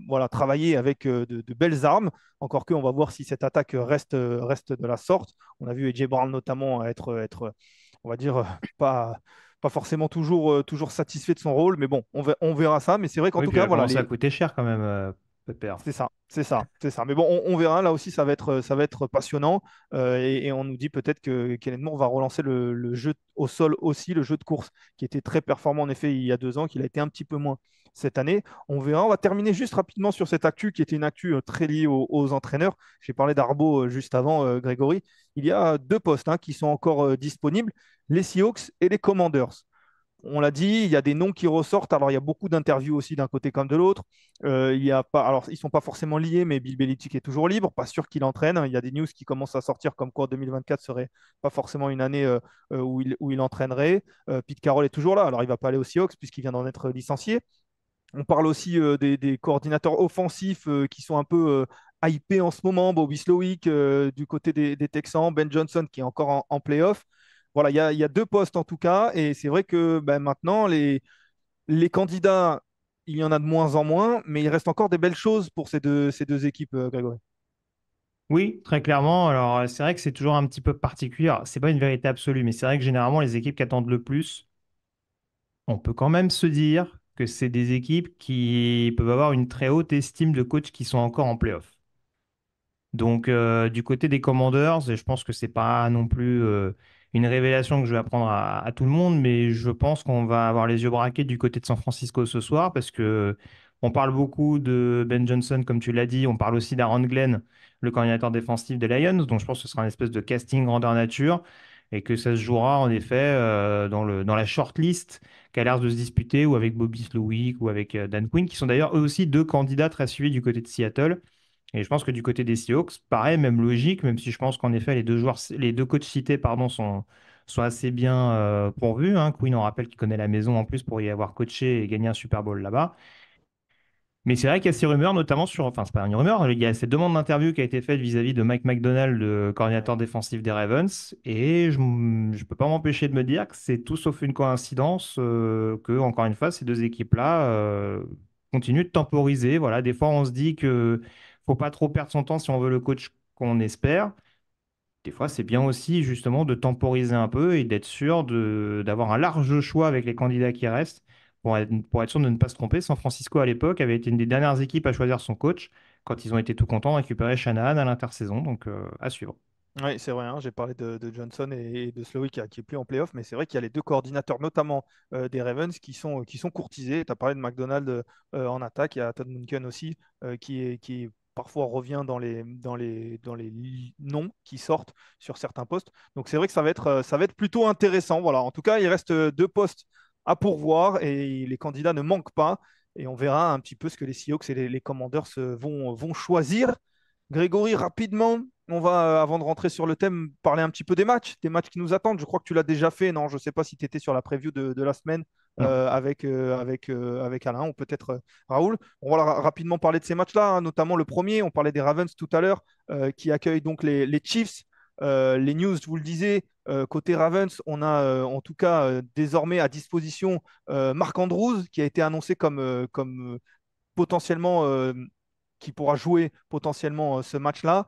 voilà, travailler avec de belles armes. Encore que, on va voir si cette attaque reste de la sorte. On a vu AJ Brown notamment être on va dire, pas forcément toujours satisfait de son rôle, mais bon, on verra ça. Mais c'est vrai qu'en Oui, tout puis il cas, va voilà, commencer à coûter cher quand même, Pepper. c'est ça, c'est ça, c'est ça. Mais bon, on verra. Là aussi, ça va être passionnant. Et on nous dit peut-être que Kellen Moore va relancer le jeu au sol aussi, le jeu de course, qui était très performant en effet il y a 2 ans, qu'il a été un petit peu moins cette année. On verra. On va terminer juste rapidement sur cette actu qui était une actu très liée aux entraîneurs. J'ai parlé d'Arbo juste avant, Grégory. Il y a 2 postes qui sont encore disponibles, les Seahawks et les Commanders. On l'a dit, il y a des noms qui ressortent. Alors, il y a beaucoup d'interviews aussi d'un côté comme de l'autre. Il y a pas, alors, ils ne sont pas forcément liés, mais Bill Belichick est toujours libre. Pas sûr qu'il entraîne. Il y a des news qui commencent à sortir comme quoi 2024 serait pas forcément une année où il entraînerait. Pete Carroll est toujours là. Alors, il ne va pas aller aux Seahawks puisqu'il vient d'en être licencié. On parle aussi des coordinateurs offensifs qui sont un peu hypés en ce moment. Bobby Slowick du côté des Texans, Ben Johnson qui est encore en playoff. Voilà, il y a 2 postes en tout cas. Et c'est vrai que ben, maintenant, les candidats, il y en a de moins en moins, mais il reste encore des belles choses pour ces deux équipes, Grégory. Oui, très clairement. Alors, c'est vrai que c'est toujours un petit peu particulier. Alors, c'est pas une vérité absolue, mais c'est vrai que généralement, les équipes qui attendent le plus, on peut quand même se dire que c'est des équipes qui peuvent avoir une très haute estime de coachs qui sont encore en playoff. Donc, du côté des Commanders, et je pense que c'est pas non plus une révélation que je vais apprendre à tout le monde, mais je pense qu'on va avoir les yeux braqués du côté de San Francisco ce soir parce que on parle beaucoup de Ben Johnson, comme tu l'as dit, on parle aussi d'Aaron Glenn, le coordinateur défensif des Lions, donc je pense que ce sera une espèce de casting grandeur nature et que ça se jouera en effet dans la shortlist qui a l'air de se disputer ou avec Bobby Slowick ou avec Dan Quinn, qui sont d'ailleurs eux aussi deux candidats très suivis du côté de Seattle. Et je pense que du côté des Seahawks, pareil, même logique, même si je pense qu'en effet, les deux coachs cités, pardon, sont assez bien pourvus. Quinn, on rappelle qu'il connaît la maison en plus pour y avoir coaché et gagné un Super Bowl là-bas. Mais c'est vrai qu'il y a ces rumeurs, notamment sur, enfin, c'est pas une rumeur, il y a cette demande d'interview qui a été faite vis-à-vis de Mike McDonald, le coordinateur défensif des Ravens. Et je ne peux pas m'empêcher de me dire que c'est tout sauf une coïncidence que, encore une fois, ces deux équipes-là continuent de temporiser. Voilà, des fois, on se dit que faut pas trop perdre son temps si on veut le coach qu'on espère. Des fois, c'est bien aussi justement de temporiser un peu et d'être sûr d'avoir un large choix avec les candidats qui restent pour être sûr de ne pas se tromper. San Francisco, à l'époque, avait été une des dernières équipes à choisir son coach. quand ils ont été tout contents de récupérer Shanahan à l'intersaison. Donc, à suivre. Oui, c'est vrai, hein, j'ai parlé de Johnson et de Slowy qui est plus en playoff, mais c'est vrai qu'il y a les deux coordinateurs, notamment des Ravens, qui sont courtisés. Tu as parlé de McDonald en attaque, il y a Todd Monken aussi, qui parfois revient dans les noms qui sortent sur certains postes. Donc c'est vrai que ça va être plutôt intéressant. Voilà. En tout cas, il reste deux postes à pourvoir et les candidats ne manquent pas. Et on verra un petit peu ce que les Seahawks et les Commanders vont choisir. Grégory, rapidement, on va, avant de rentrer sur le thème, parler un petit peu des matchs qui nous attendent. Je crois que tu l'as déjà fait, non? Je ne sais pas si tu étais sur la preview de la semaine Non. avec Alain ou peut-être Raoul. On va rapidement parler de ces matchs-là, hein, notamment le premier. On parlait des Ravens tout à l'heure, qui accueillent donc les Chiefs. Les news, je vous le disais, côté Ravens, on a en tout cas désormais à disposition Marc Andrews, qui a été annoncé comme potentiellement qui pourra jouer potentiellement ce match-là.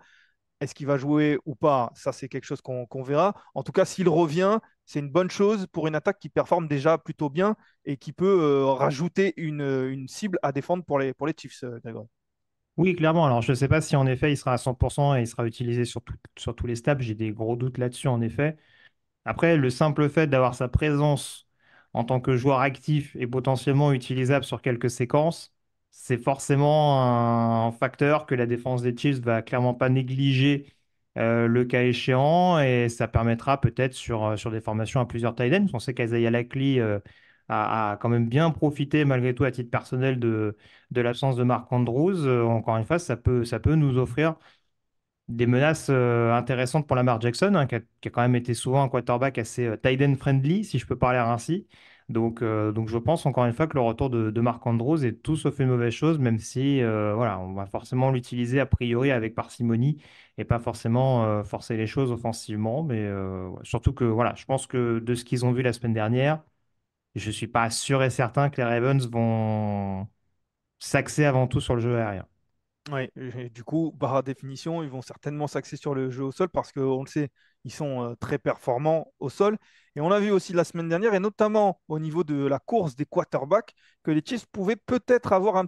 Est-ce qu'il va jouer ou pas? Ça, c'est quelque chose qu'on verra. En tout cas, s'il revient, c'est une bonne chose pour une attaque qui performe déjà plutôt bien et qui peut rajouter une cible à défendre pour les Chiefs, Grégory. Oui, clairement. Alors, je ne sais pas si en effet il sera à 100% et il sera utilisé sur tous les snaps. J'ai des gros doutes là-dessus, en effet. Après, le simple fait d'avoir sa présence en tant que joueur actif et potentiellement utilisable sur quelques séquences, c'est forcément un facteur que la défense des Chiefs va clairement pas négliger le cas échéant et ça permettra peut-être sur des formations à plusieurs tight ends. On sait qu'Isaiah Likely a quand même bien profité malgré tout à titre personnel de l'absence de Mark Andrews. Encore une fois, ça peut nous offrir des menaces intéressantes pour Lamar Jackson, hein, qui a quand même été souvent un quarterback assez tight end friendly, si je peux parler ainsi. Donc je pense encore une fois que le retour de Mark Andrews est tout sauf une mauvaise chose, même si voilà, on va forcément l'utiliser a priori avec parcimonie et pas forcément forcer les choses offensivement. Mais ouais, surtout que voilà, je pense que de ce qu'ils ont vu la semaine dernière, je suis pas sûr et certain que les Ravens vont s'axer avant tout sur le jeu aérien. Oui, et du coup, par définition, ils vont certainement s'axer sur le jeu au sol parce qu'on le sait, ils sont très performants au sol. Et on a vu aussi la semaine dernière, et notamment au niveau de la course des quarterbacks, que les Chiefs pouvaient peut-être avoir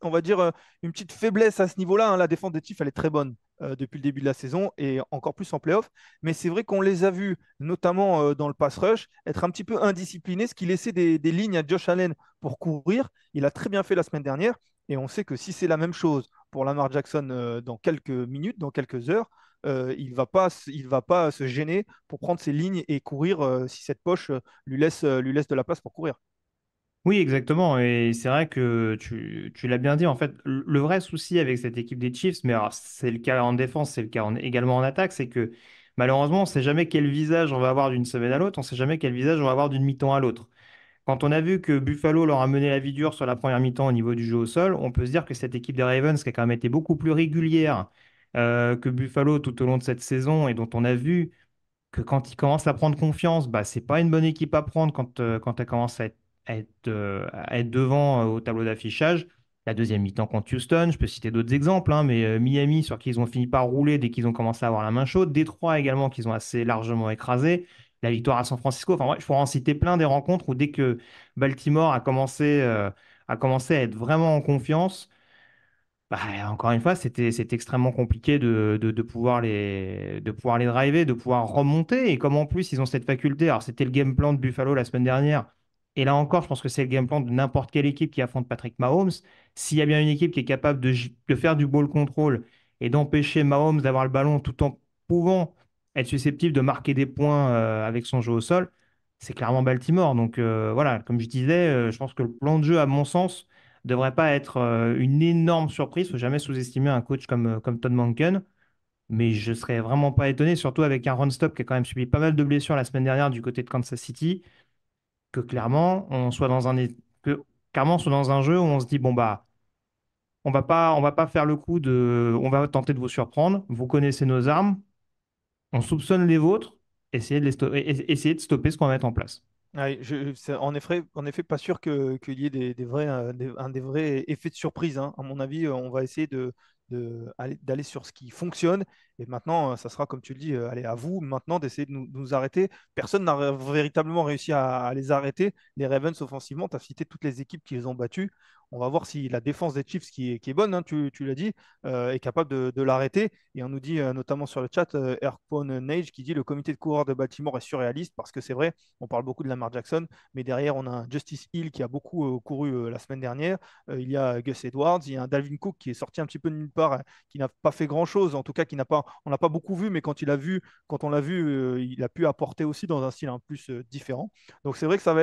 on va dire, une petite faiblesse à ce niveau-là, hein. La défense des Chiefs, elle est très bonne depuis le début de la saison et encore plus en playoff. Mais c'est vrai qu'on les a vus, notamment dans le pass rush, être un petit peu indisciplinés, ce qui laissait des lignes à Josh Allen pour courir. Il a très bien fait la semaine dernière. Et on sait que si c'est la même chose pour Lamar Jackson dans quelques minutes, dans quelques heures, il va pas se gêner pour prendre ses lignes et courir si cette poche lui laisse de la place pour courir. Oui, exactement. Et c'est vrai que tu l'as bien dit. En fait, le vrai souci avec cette équipe des Chiefs, mais alors, c'est le cas en défense, c'est le cas également en attaque, c'est que malheureusement, on ne sait jamais quel visage on va avoir d'une semaine à l'autre, on ne sait jamais quel visage on va avoir d'une mi-temps à l'autre. Quand on a vu que Buffalo leur a mené la vie dure sur la première mi-temps au niveau du jeu au sol, on peut se dire que cette équipe des Ravens, qui a quand même été beaucoup plus régulière que Buffalo tout au long de cette saison et dont on a vu que quand ils commencent à prendre confiance, bah, c'est pas une bonne équipe à prendre quand elle commence à être devant au tableau d'affichage. La deuxième mi-temps contre Houston, je peux citer d'autres exemples, hein, mais Miami, sur qui ils ont fini par rouler dès qu'ils ont commencé à avoir la main chaude. Détroit également, qu'ils ont assez largement écrasé. La victoire à San Francisco. Enfin, ouais, je pourrais en citer plein des rencontres où dès que Baltimore a commencé à être vraiment en confiance, bah, encore une fois, c'était extrêmement compliqué de pouvoir les driver, de pouvoir remonter. Et comme en plus, ils ont cette faculté, alors c'était le game plan de Buffalo la semaine dernière. Et là encore, je pense que c'est le game plan de n'importe quelle équipe qui affronte Patrick Mahomes. S'il y a bien une équipe qui est capable de faire du ball control et d'empêcher Mahomes d'avoir le ballon tout en pouvant être susceptible de marquer des points avec son jeu au sol, c'est clairement Baltimore. Donc voilà, comme je disais, je pense que le plan de jeu, à mon sens, devrait pas être une énorme surprise. Il faut jamais sous-estimer un coach comme Todd Monken. Mais je serais vraiment pas étonné, surtout avec un run-stop qui a quand même subi pas mal de blessures la semaine dernière du côté de Kansas City, que clairement on soit dans un jeu où on se dit bon bah on va pas faire le coup on va tenter de vous surprendre. Vous connaissez nos armes, on soupçonne les vôtres, essayez de stopper ce qu'on va mettre en place. Ouais, c'est en effet pas sûr qu'il y ait des vrais effets de surprise, hein. À mon avis, on va essayer d'aller sur ce qui fonctionne Et maintenant, ça sera, comme tu le dis, allez, à vous maintenant d'essayer de nous arrêter. Personne n'a véritablement réussi à les arrêter. Les Ravens offensivement, tu as cité toutes les équipes qui les ont battus. On va voir si la défense des Chiefs, qui est bonne, hein, tu l'as dit, est capable de l'arrêter. Et on nous dit, notamment sur le chat, Airphone Nage, qui dit le comité de coureurs de Baltimore est surréaliste parce que c'est vrai, on parle beaucoup de Lamar Jackson, mais derrière, on a un Justice Hill qui a beaucoup couru la semaine dernière. Il y a Gus Edwards, il y a un Dalvin Cook qui est sorti un petit peu de nulle part, qui n'a pas fait grand-chose, en tout cas, on n'a pas beaucoup vu, mais quand on l'a vu, il a pu apporter aussi dans un style un plus différent. Donc c'est vrai que ça va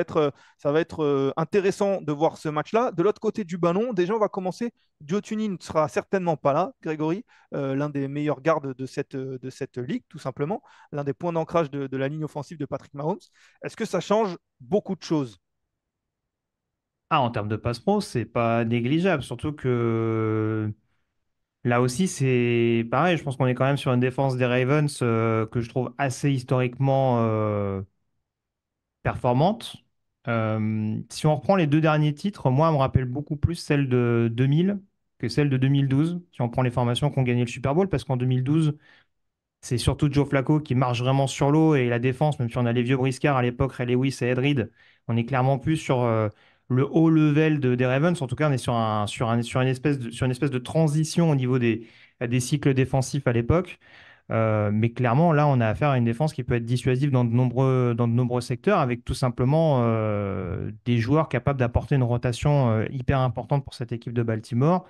être intéressant de voir ce match-là. De l'autre côté du ballon, déjà, on va commencer. Joe Thuney ne sera certainement pas là, Grégory, l'un des meilleurs gardes de cette ligue, tout simplement, l'un des points d'ancrage de la ligne offensive de Patrick Mahomes. Est-ce que ça change beaucoup de choses? Ah, en termes de passe pro, c'est pas négligeable, surtout que là aussi, c'est pareil. Je pense qu'on est quand même sur une défense des Ravens que je trouve assez historiquement performante. Si on reprend les deux derniers titres, moi, elle me rappelle beaucoup plus celle de 2000 que celle de 2012. Si on prend les formations qui ont gagné le Super Bowl, parce qu'en 2012, c'est surtout Joe Flacco qui marche vraiment sur l'eau et la défense, même si on a les vieux briscards à l'époque, Ray Lewis et Ed Reed, on est clairement plus sur le haut level des Ravens. En tout cas, on est sur une espèce de transition au niveau des cycles défensifs à l'époque. Mais clairement, là, on a affaire à une défense qui peut être dissuasive dans de nombreux secteurs, avec tout simplement des joueurs capables d'apporter une rotation hyper importante pour cette équipe de Baltimore.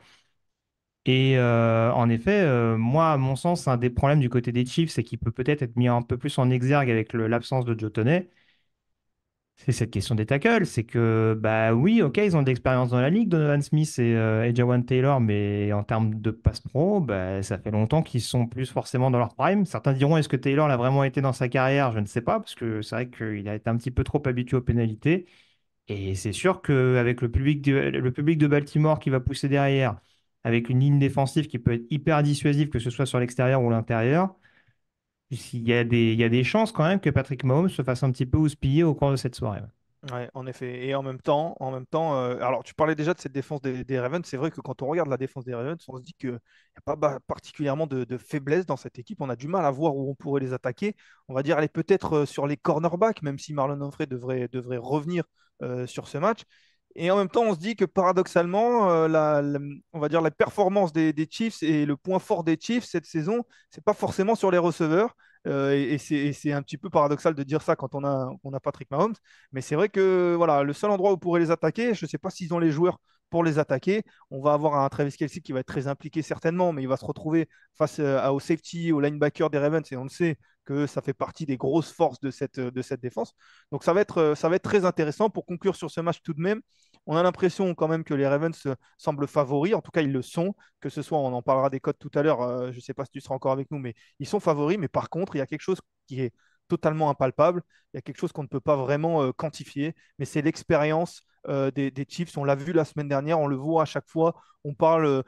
Et en effet, moi, à mon sens, un des problèmes du côté des Chiefs, c'est qu'il peut peut-être être mis un peu plus en exergue avec l'absence de Joe Thuney. C'est cette question des tackles. C'est que, bah oui, ok, ils ont de l'expérience dans la ligue, Donovan Smith et Jawan Taylor, mais en termes de passe pro, bah, ça fait longtemps qu'ils sont plus forcément dans leur prime. Certains diront, est-ce que Taylor l'a vraiment été dans sa carrière? Je ne sais pas, parce que c'est vrai qu'il a été un petit peu trop habitué aux pénalités. Et c'est sûr qu'avec le public de Baltimore qui va pousser derrière, avec une ligne défensive qui peut être hyper dissuasive, que ce soit sur l'extérieur ou l'intérieur, il y a des chances quand même que Patrick Mahomes se fasse un petit peu houspiller au cours de cette soirée. Ouais, en effet. Et en même temps, alors tu parlais déjà de cette défense des Ravens. C'est vrai que quand on regarde la défense des Ravens, on se dit qu'il n'y a pas particulièrement de faiblesse dans cette équipe. On a du mal à voir où on pourrait les attaquer. On va dire, elle est peut-être sur les cornerbacks, même si Marlon Humphrey devrait revenir sur ce match. Et en même temps, on se dit que paradoxalement, on va dire la performance des Chiefs et le point fort des Chiefs cette saison, c'est pas forcément sur les receveurs. Et c'est un petit peu paradoxal de dire ça quand on a Patrick Mahomes. Mais c'est vrai que voilà, le seul endroit où on pourrait les attaquer, je ne sais pas s'ils ont les joueurs pour les attaquer. On va avoir un Travis Kelce qui va être très impliqué certainement, mais il va se retrouver face au safety, au linebacker des Ravens, et on le sait que ça fait partie des grosses forces de cette défense. Donc ça va être très intéressant pour conclure sur ce match tout de même. On a l'impression quand même que les Ravens semblent favoris, en tout cas ils le sont, que ce soit, on en parlera des codes tout à l'heure, je ne sais pas si tu seras encore avec nous, mais ils sont favoris, mais par contre, il y a quelque chose qui est totalement impalpable, il y a quelque chose qu'on ne peut pas vraiment quantifier, mais c'est l'expérience des Chiefs. On l'a vu la semaine dernière, on le voit à chaque fois, on parle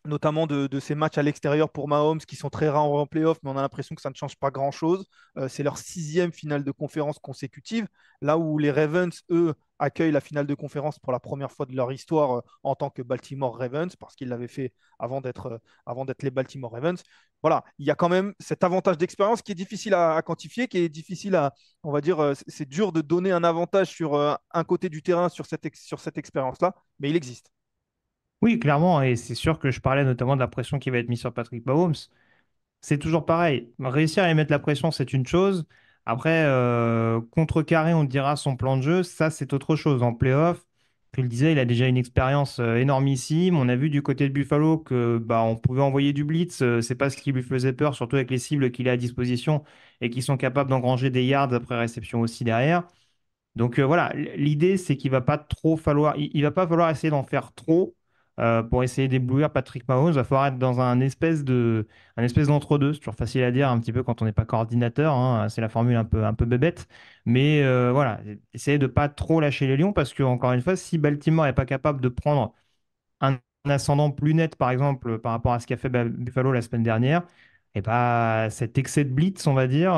notamment de ces matchs à l'extérieur pour Mahomes qui sont très rares en playoff, mais on a l'impression que ça ne change pas grand-chose. C'est leur sixième finale de conférence consécutive, là où les Ravens, eux, accueillent la finale de conférence pour la première fois de leur histoire en tant que Baltimore Ravens, parce qu'ils l'avaient fait avant d'être les Baltimore Ravens. Voilà, il y a quand même cet avantage d'expérience qui est difficile à quantifier, qui est difficile on va dire, c'est dur de donner un avantage sur un côté du terrain sur cette expérience-là, mais il existe. Oui, clairement, et c'est sûr que je parlais notamment de la pression qui va être mise sur Patrick Mahomes. C'est toujours pareil. Réussir à émettre la pression, c'est une chose. Après, contrecarrer, on dira, son plan de jeu, ça, c'est autre chose. En playoff, tu le disais, il a déjà une expérience énormissime. On a vu du côté de Buffalo que bah, on pouvait envoyer du blitz. C'est pas ce qui lui faisait peur, surtout avec les cibles qu'il a à disposition et qui sont capables d'engranger des yards après réception aussi derrière. Donc voilà, l'idée c'est qu'il va pas trop falloir, il va pas falloir essayer d'en faire trop pour essayer d'éblouir Patrick Mahomes. Il va falloir être dans un espèce d'entre-deux. C'est toujours facile à dire un petit peu quand on n'est pas coordinateur, hein. C'est la formule un peu bébête. Mais voilà, essayer de pas trop lâcher les lions parce que encore une fois, si Baltimore n'est pas capable de prendre un ascendant plus net, par exemple, par rapport à ce qu'a fait Buffalo la semaine dernière, et bah, cet excès de blitz, on va dire,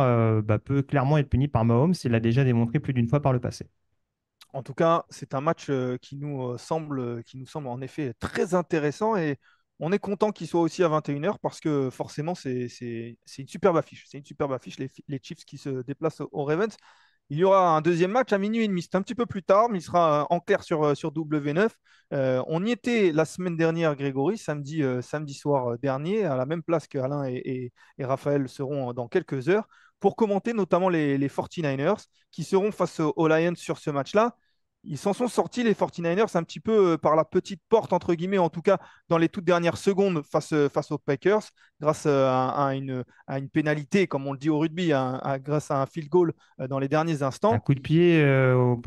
bah, peut clairement être puni par Mahomes. Il l'a déjà démontré plus d'une fois par le passé. En tout cas, c'est un match qui nous semble en effet très intéressant. Et On est content qu'il soit aussi à 21h parce que forcément, c'est une superbe affiche. C'est une superbe affiche, les Chiefs qui se déplacent au Ravens. Il y aura un deuxième match à minuit et demi. C'est un petit peu plus tard, mais il sera en clair sur W9. On y était la semaine dernière, Grégory, samedi soir dernier, à la même place que Alain et Raphaël seront dans quelques heures, pour commenter notamment les 49ers qui seront face aux Lions sur ce match-là. Ils s'en sont sortis, les 49ers, un petit peu par la petite porte, entre guillemets, en tout cas dans les toutes dernières secondes face aux Packers, grâce à une pénalité, comme on le dit au rugby, grâce à un field goal dans les derniers Un instants. coup de pied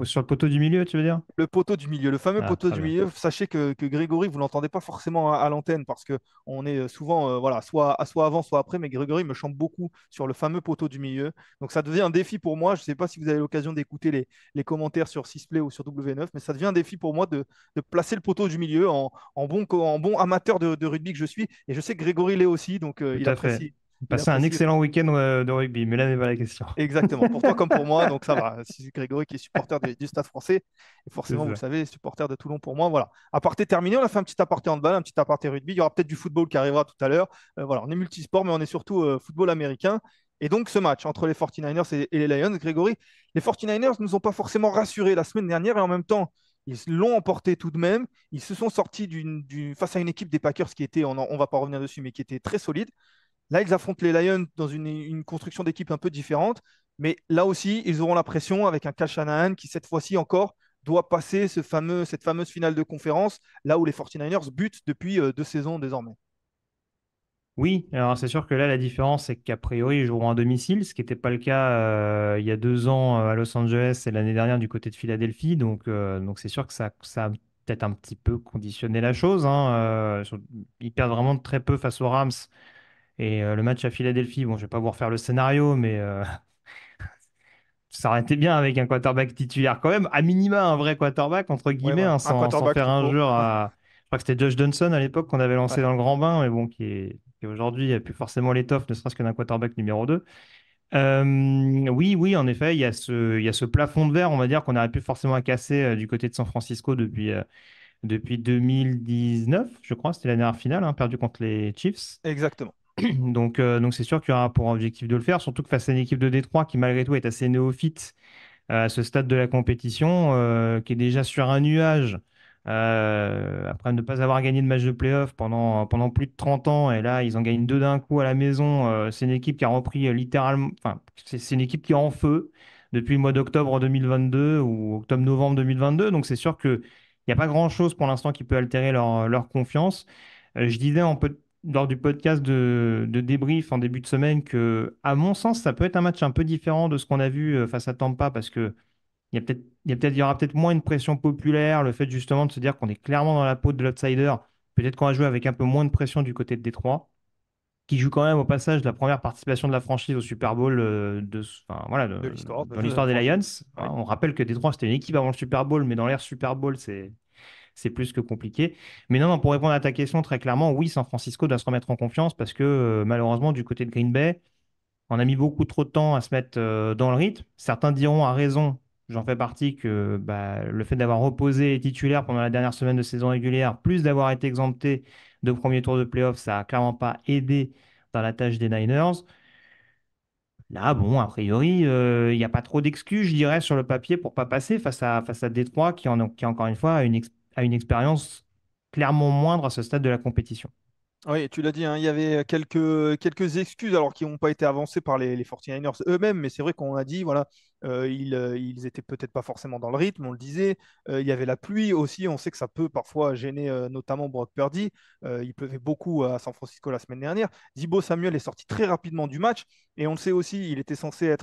sur le poteau du milieu, tu veux dire? Le poteau du milieu, le fameux Ah, poteau très du bien. milieu, sachez que Grégory, vous ne l'entendez pas forcément à l'antenne parce qu'on est souvent voilà, soit avant, soit après, mais Grégory me chante beaucoup sur le fameux poteau du milieu. Donc ça devient un défi pour moi. Je ne sais pas si vous avez l'occasion d'écouter les commentaires sur Sisplay ou sur W9, mais ça devient un défi pour moi de placer le poteau du milieu en bon amateur de rugby que je suis. Et je sais que Grégory l'est aussi, donc Tout il à fait. apprécie. Il Passer un apprécie. excellent week-end de rugby, mais là n'est pas la question. Exactement, pour toi comme pour moi, donc ça va. C'est Grégory qui est supporter du Stade français, et C'est forcément, vous le ça. savez, supporter de Toulon pour moi. Voilà. Aparté terminé, on a fait un petit aparté handball, un petit aparté rugby. Il y aura peut-être du football qui arrivera tout à l'heure. Voilà, on est multisport, mais on est surtout football américain. Et donc, ce match entre les 49ers et les Lions, Grégory, les 49ers ne nous ont pas forcément rassurés la semaine dernière, et en même temps, ils l'ont emporté tout de même. Ils se sont sortis face à une équipe des Packers qui était, on ne va pas revenir dessus, mais qui était très solide. Là, ils affrontent les Lions dans une construction d'équipe un peu différente. Mais là aussi, ils auront la pression avec un Kyle Shanahan qui, cette fois-ci encore, doit passer cette fameuse finale de conférence, là où les 49ers butent depuis 2 saisons désormais. Oui, alors c'est sûr que là, la différence, c'est qu'a priori, ils joueront à domicile, ce qui n'était pas le cas il y a 2 ans à Los Angeles et l'année dernière du côté de Philadelphie. Donc c'est sûr que ça a peut-être un petit peu conditionné la chose, hein. Ils perdent vraiment de très peu face aux Rams. Et le match à Philadelphie, bon, je vais pas vous refaire le scénario, mais ça aurait été bien avec un quarterback titulaire quand même, à minima un vrai quarterback, entre Ouais, guillemets, voilà. hein, Un sans quarterback faire tout court. injure Ouais, à... Je crois que c'était Josh Johnson à l'époque qu'on avait lancé ouais. dans le grand bain, mais bon, qui aujourd'hui n'a plus forcément l'étoffe, ne serait-ce que d'un quarterback numéro 2. Oui, oui, en effet, il y a ce plafond de verre, on va dire, qu'on n'aurait plus forcément à casser du côté de San Francisco depuis 2019, je crois, c'était la dernière finale, hein, perdue contre les Chiefs. Exactement. Donc c'est sûr qu'il y aura pour objectif de le faire, surtout que face à une équipe de Détroit qui malgré tout est assez néophyte à ce stade de la compétition, qui est déjà sur un nuage, après ne pas avoir gagné de match de playoff pendant plus de 30 ans, et là ils en gagnent deux d'un coup à la maison. C'est une équipe qui a repris littéralement, enfin c'est une équipe qui est en feu depuis le mois d'octobre 2022 ou octobre-novembre 2022, donc c'est sûr qu'il n'y a pas grand-chose pour l'instant qui peut altérer leur confiance. Je disais lors du podcast de débrief en début de semaine que, à mon sens, ça peut être un match un peu différent de ce qu'on a vu face à Tampa parce que il y aura peut-être moins une pression populaire, le fait justement de se dire qu'on est clairement dans la peau de l'outsider. Peut-être qu'on va jouer avec un peu moins de pression du côté de Détroit, qui joue quand même au passage la première participation de la franchise au Super Bowl enfin, voilà, De l'histoire dans de la l'histoire des franchise. Lions. Ouais. Hein, on rappelle que Détroit, c'était une équipe avant le Super Bowl, mais dans l'ère Super Bowl, c'est plus que compliqué. Mais non, non, pour répondre à ta question, très clairement, oui, San Francisco doit se remettre en confiance parce que malheureusement, du côté de Green Bay, on a mis beaucoup trop de temps à se mettre dans le rythme. Certains diront à raison, j'en fais partie, que bah, le fait d'avoir reposé les titulaires pendant la dernière semaine de saison régulière, plus d'avoir été exempté de premier tour de playoff, ça n'a clairement pas aidé dans la tâche des Niners. Là, bon, a priori, il n'y a pas trop d'excuses, je dirais, sur le papier pour pas passer face à Détroit, qui encore une fois, a une expérience clairement moindre à ce stade de la compétition. Oui, tu l'as dit, hein, il y avait quelques excuses alors qui n'ont pas été avancées par les 49ers eux-mêmes, mais c'est vrai qu'on a dit, voilà, ils étaient peut-être pas forcément dans le rythme, on le disait. Il y avait la pluie aussi, on sait que ça peut parfois gêner notamment Brock Purdy. Il pleuvait beaucoup à San Francisco la semaine dernière. Deebo Samuel est sorti très rapidement du match et on le sait aussi, il était censé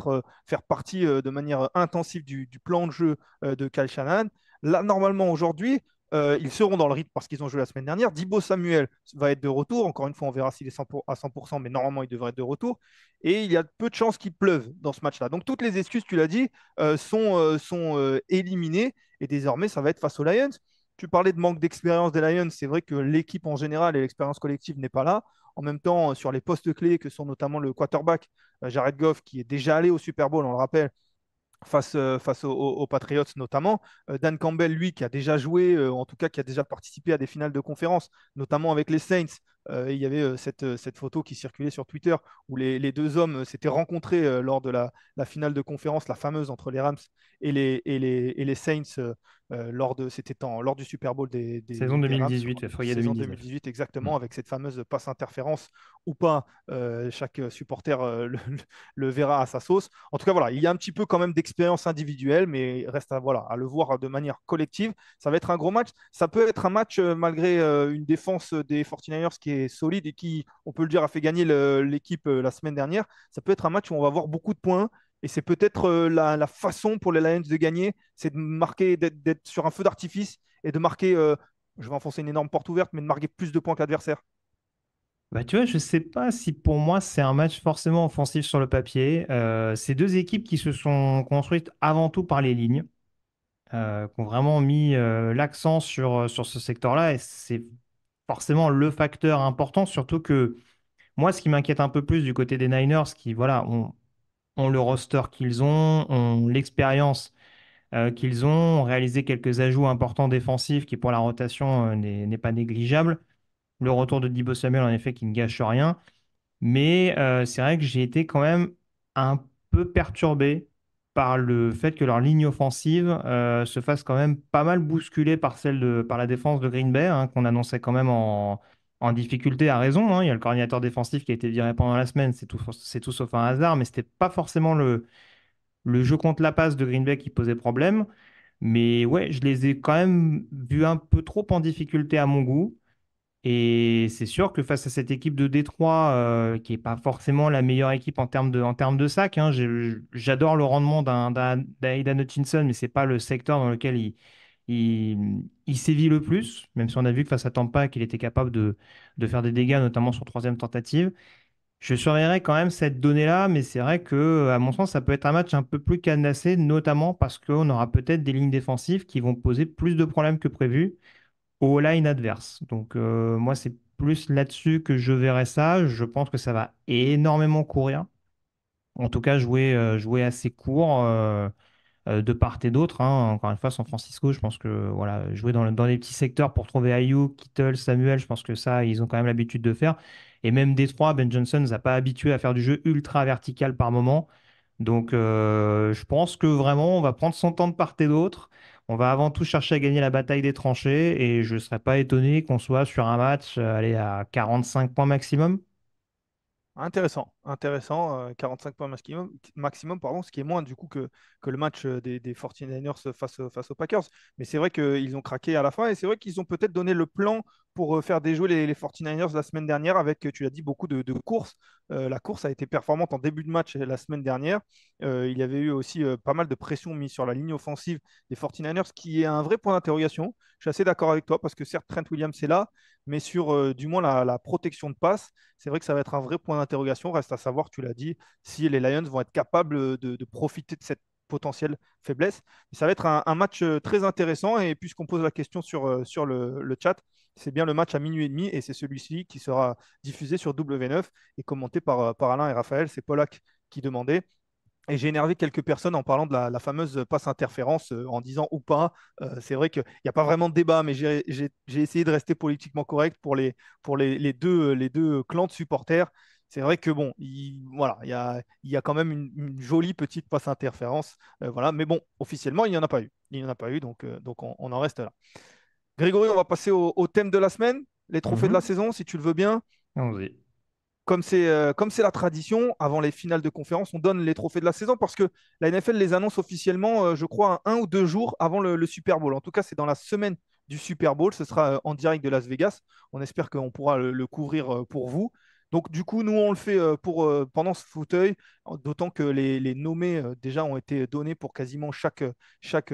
faire partie de manière intensive du plan de jeu de Kyle Shanahan. Là, normalement, aujourd'hui, ils seront dans le rythme parce qu'ils ont joué la semaine dernière. Dibo Samuel va être de retour. Encore une fois, on verra s'il est à 100%, mais normalement, il devrait être de retour. Et il y a peu de chances qu'il pleuve dans ce match-là. Donc, toutes les excuses, tu l'as dit, sont éliminées. Et désormais, ça va être face aux Lions. Tu parlais de manque d'expérience des Lions. C'est vrai que l'équipe en général et l'expérience collective n'est pas là. En même temps, sur les postes clés que sont notamment le quarterback Jared Goff, qui est déjà allé au Super Bowl, on le rappelle, face aux Patriots notamment. Dan Campbell, lui, qui a déjà joué, en tout cas qui a déjà participé à des finales de conférence, notamment avec les Saints. Il y avait cette photo qui circulait sur Twitter où les deux hommes s'étaient rencontrés lors de la finale de conférence, la fameuse entre les Rams et les Saints, lors du Super Bowl Saison des Rams, 2018, février saison 2019. 2018 Mm. exactement, avec cette fameuse passe interférence ou pas. Chaque supporter le verra à sa sauce. En tout cas, voilà, il y a un petit peu quand même d'expérience individuelle, mais reste à le voir de manière collective. Ça va être un gros match. Ça peut être un match, malgré une défense des 49ers qui est solide et qui, on peut le dire, a fait gagner l'équipe la semaine dernière. Ça peut être un match où on va avoir beaucoup de points. Et c'est peut-être la façon pour les Lions de gagner, c'est de marquer, d'être sur un feu d'artifice et de marquer, je vais enfoncer une énorme porte ouverte, mais de marquer plus de points que l'adversaire. Bah, tu vois, je sais pas si pour moi c'est un match forcément offensif sur le papier. C'est deux équipes qui se sont construites avant tout par les lignes, qui ont vraiment mis l'accent sur ce secteur-là, et c'est forcément le facteur important, surtout que moi, ce qui m'inquiète un peu plus du côté des Niners, qui voilà, ont le roster qu'ils ont l'expérience qu'ils ont réalisé quelques ajouts importants défensifs qui, pour la rotation, n'est pas négligeable. Le retour de Deebo Samuel, en effet, qui ne gâche rien. Mais c'est vrai que j'ai été quand même un peu perturbé par le fait que leur ligne offensive se fasse quand même pas mal bousculer par la défense de Green Bay, hein, qu'on annonçait quand même en difficulté à raison, hein. Il y a le coordinateur défensif qui a été viré pendant la semaine, c'est tout sauf un hasard, mais c'était pas forcément le jeu contre la passe de Green Bay qui posait problème. Mais ouais, je les ai quand même vus un peu trop en difficulté à mon goût. Et c'est sûr que face à cette équipe de Détroit, qui n'est pas forcément la meilleure équipe en termes de sac, hein, j'adore le rendement d'Aidan Hutchinson, mais c'est pas le secteur dans lequel il sévit le plus, même si on a vu que face à Tampa, qu'il était capable de faire des dégâts, notamment sur troisième tentative. Je surveillerai quand même cette donnée-là, mais c'est vrai que, à mon sens, ça peut être un match un peu plus cadenassé, notamment parce qu'on aura peut-être des lignes défensives qui vont poser plus de problèmes que prévu au line adverse. Donc, moi, c'est plus là-dessus que je verrai ça. Je pense que ça va énormément courir. En tout cas, jouer assez court de part et d'autre, hein. Encore une fois, San Francisco, je pense que voilà, jouer dans les petits secteurs pour trouver Ayuk, Kittle, Samuel, je pense que ça, ils ont quand même l'habitude de faire. Et même Détroit, Ben Johnson ne nous a pas habitué à faire du jeu ultra vertical par moment. Donc, je pense que vraiment, on va prendre son temps de part et d'autre. On va avant tout chercher à gagner la bataille des tranchées et je ne serais pas étonné qu'on soit sur un match aller à 45 points maximum. Intéressant, intéressant. 45 points maximum, pardon, ce qui est moins du coup que le match des 49ers face aux Packers. Mais c'est vrai qu'ils ont craqué à la fin et c'est vrai qu'ils ont peut-être donné le plan pour faire déjouer les 49ers la semaine dernière avec, tu l'as dit, beaucoup de courses. La course a été performante en début de match la semaine dernière. Il y avait eu aussi pas mal de pression mise sur la ligne offensive des 49ers, qui est un vrai point d'interrogation. Je suis assez d'accord avec toi parce que certes, Trent Williams est là, mais sur du moins la protection de passe, c'est vrai que ça va être un vrai point d'interrogation. Reste à savoir, tu l'as dit, si les Lions vont être capables de profiter de cette potentielle faiblesse. Ça va être un match très intéressant. Et puisqu'on pose la question sur le chat, c'est bien le match à minuit et demi et c'est celui-ci qui sera diffusé sur W9 et commenté par Alain et Raphaël. C'est Polak qui demandait. Et j'ai énervé quelques personnes en parlant de la fameuse passe interférence, en disant ou pas. C'est vrai qu'il n'y a pas vraiment de débat, mais j'ai essayé de rester politiquement correct pour les deux clans de supporters. C'est vrai que bon, voilà, il y a quand même une jolie petite passe interférence. Voilà. Mais bon, officiellement, il n'y en a pas eu. Il n'y en a pas eu, donc on en reste là. Grégory, on va passer au thème de la semaine, les trophées de la Mhm. saison, si tu le veux bien. Allons-y. Comme c'est la tradition, avant les finales de conférence, on donne les trophées de la saison parce que la NFL les annonce officiellement, je crois, un ou deux jours avant le Super Bowl. En tout cas, c'est dans la semaine du Super Bowl. Ce sera en direct de Las Vegas. On espère qu'on pourra le couvrir pour vous. Donc, du coup, nous, on le fait pendant ce fauteuil, d'autant que les nommés déjà ont été donnés pour quasiment chaque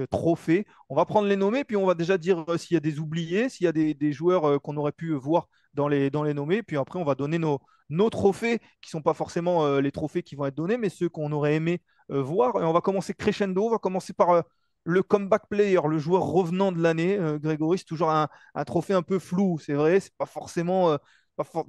trophée. On va prendre les nommés, puis on va déjà dire s'il y a des oubliés, s'il y a des joueurs qu'on aurait pu voir dans les nommés. Puis après, on va donner nos trophées, qui ne sont pas forcément les trophées qui vont être donnés, mais ceux qu'on aurait aimé voir. Et on va commencer crescendo, on va commencer par le comeback player, le joueur revenant de l'année. Grégory, c'est toujours un trophée un peu flou, c'est vrai, c'est pas forcément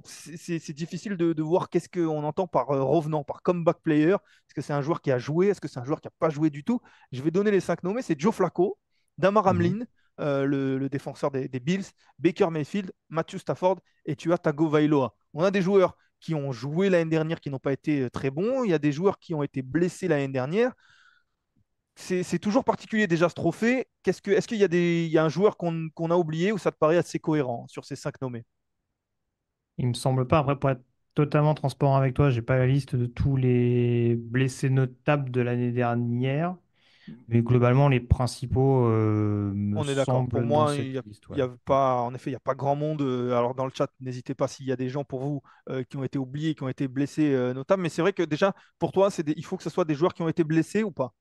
c'est difficile de voir qu'est-ce qu'on entend par revenant, par comeback player. Est-ce que c'est un joueur qui a joué? Est-ce que c'est un joueur qui n'a pas joué du tout? Je vais donner les cinq nommés. C'est Joe Flacco, Damar Mhm. Hamlin, le défenseur des Bills, Baker Mayfield, Matthew Stafford et Tua Tagovailoa. On a des joueurs qui ont joué l'année dernière qui n'ont pas été très bons. Il y a des joueurs qui ont été blessés l'année dernière. C'est toujours particulier déjà ce trophée. Est-ce qu'il y a il y a un joueur qu'on a oublié ou ça te paraît assez cohérent sur ces cinq nommés? Il me semble pas. Après, pour être totalement transparent avec toi, j'ai pas la liste de tous les blessés notables de l'année dernière. Mais globalement, les principaux me On est d'accord. Pour semblent dans moi, cette liste. il y Ouais. a pas, en effet, il n'y a pas grand monde. Alors dans le chat, n'hésitez pas s'il y a des gens pour vous qui ont été oubliés, qui ont été blessés notables. Mais c'est vrai que déjà, pour toi, il faut que ce soit des joueurs qui ont été blessés ou pas.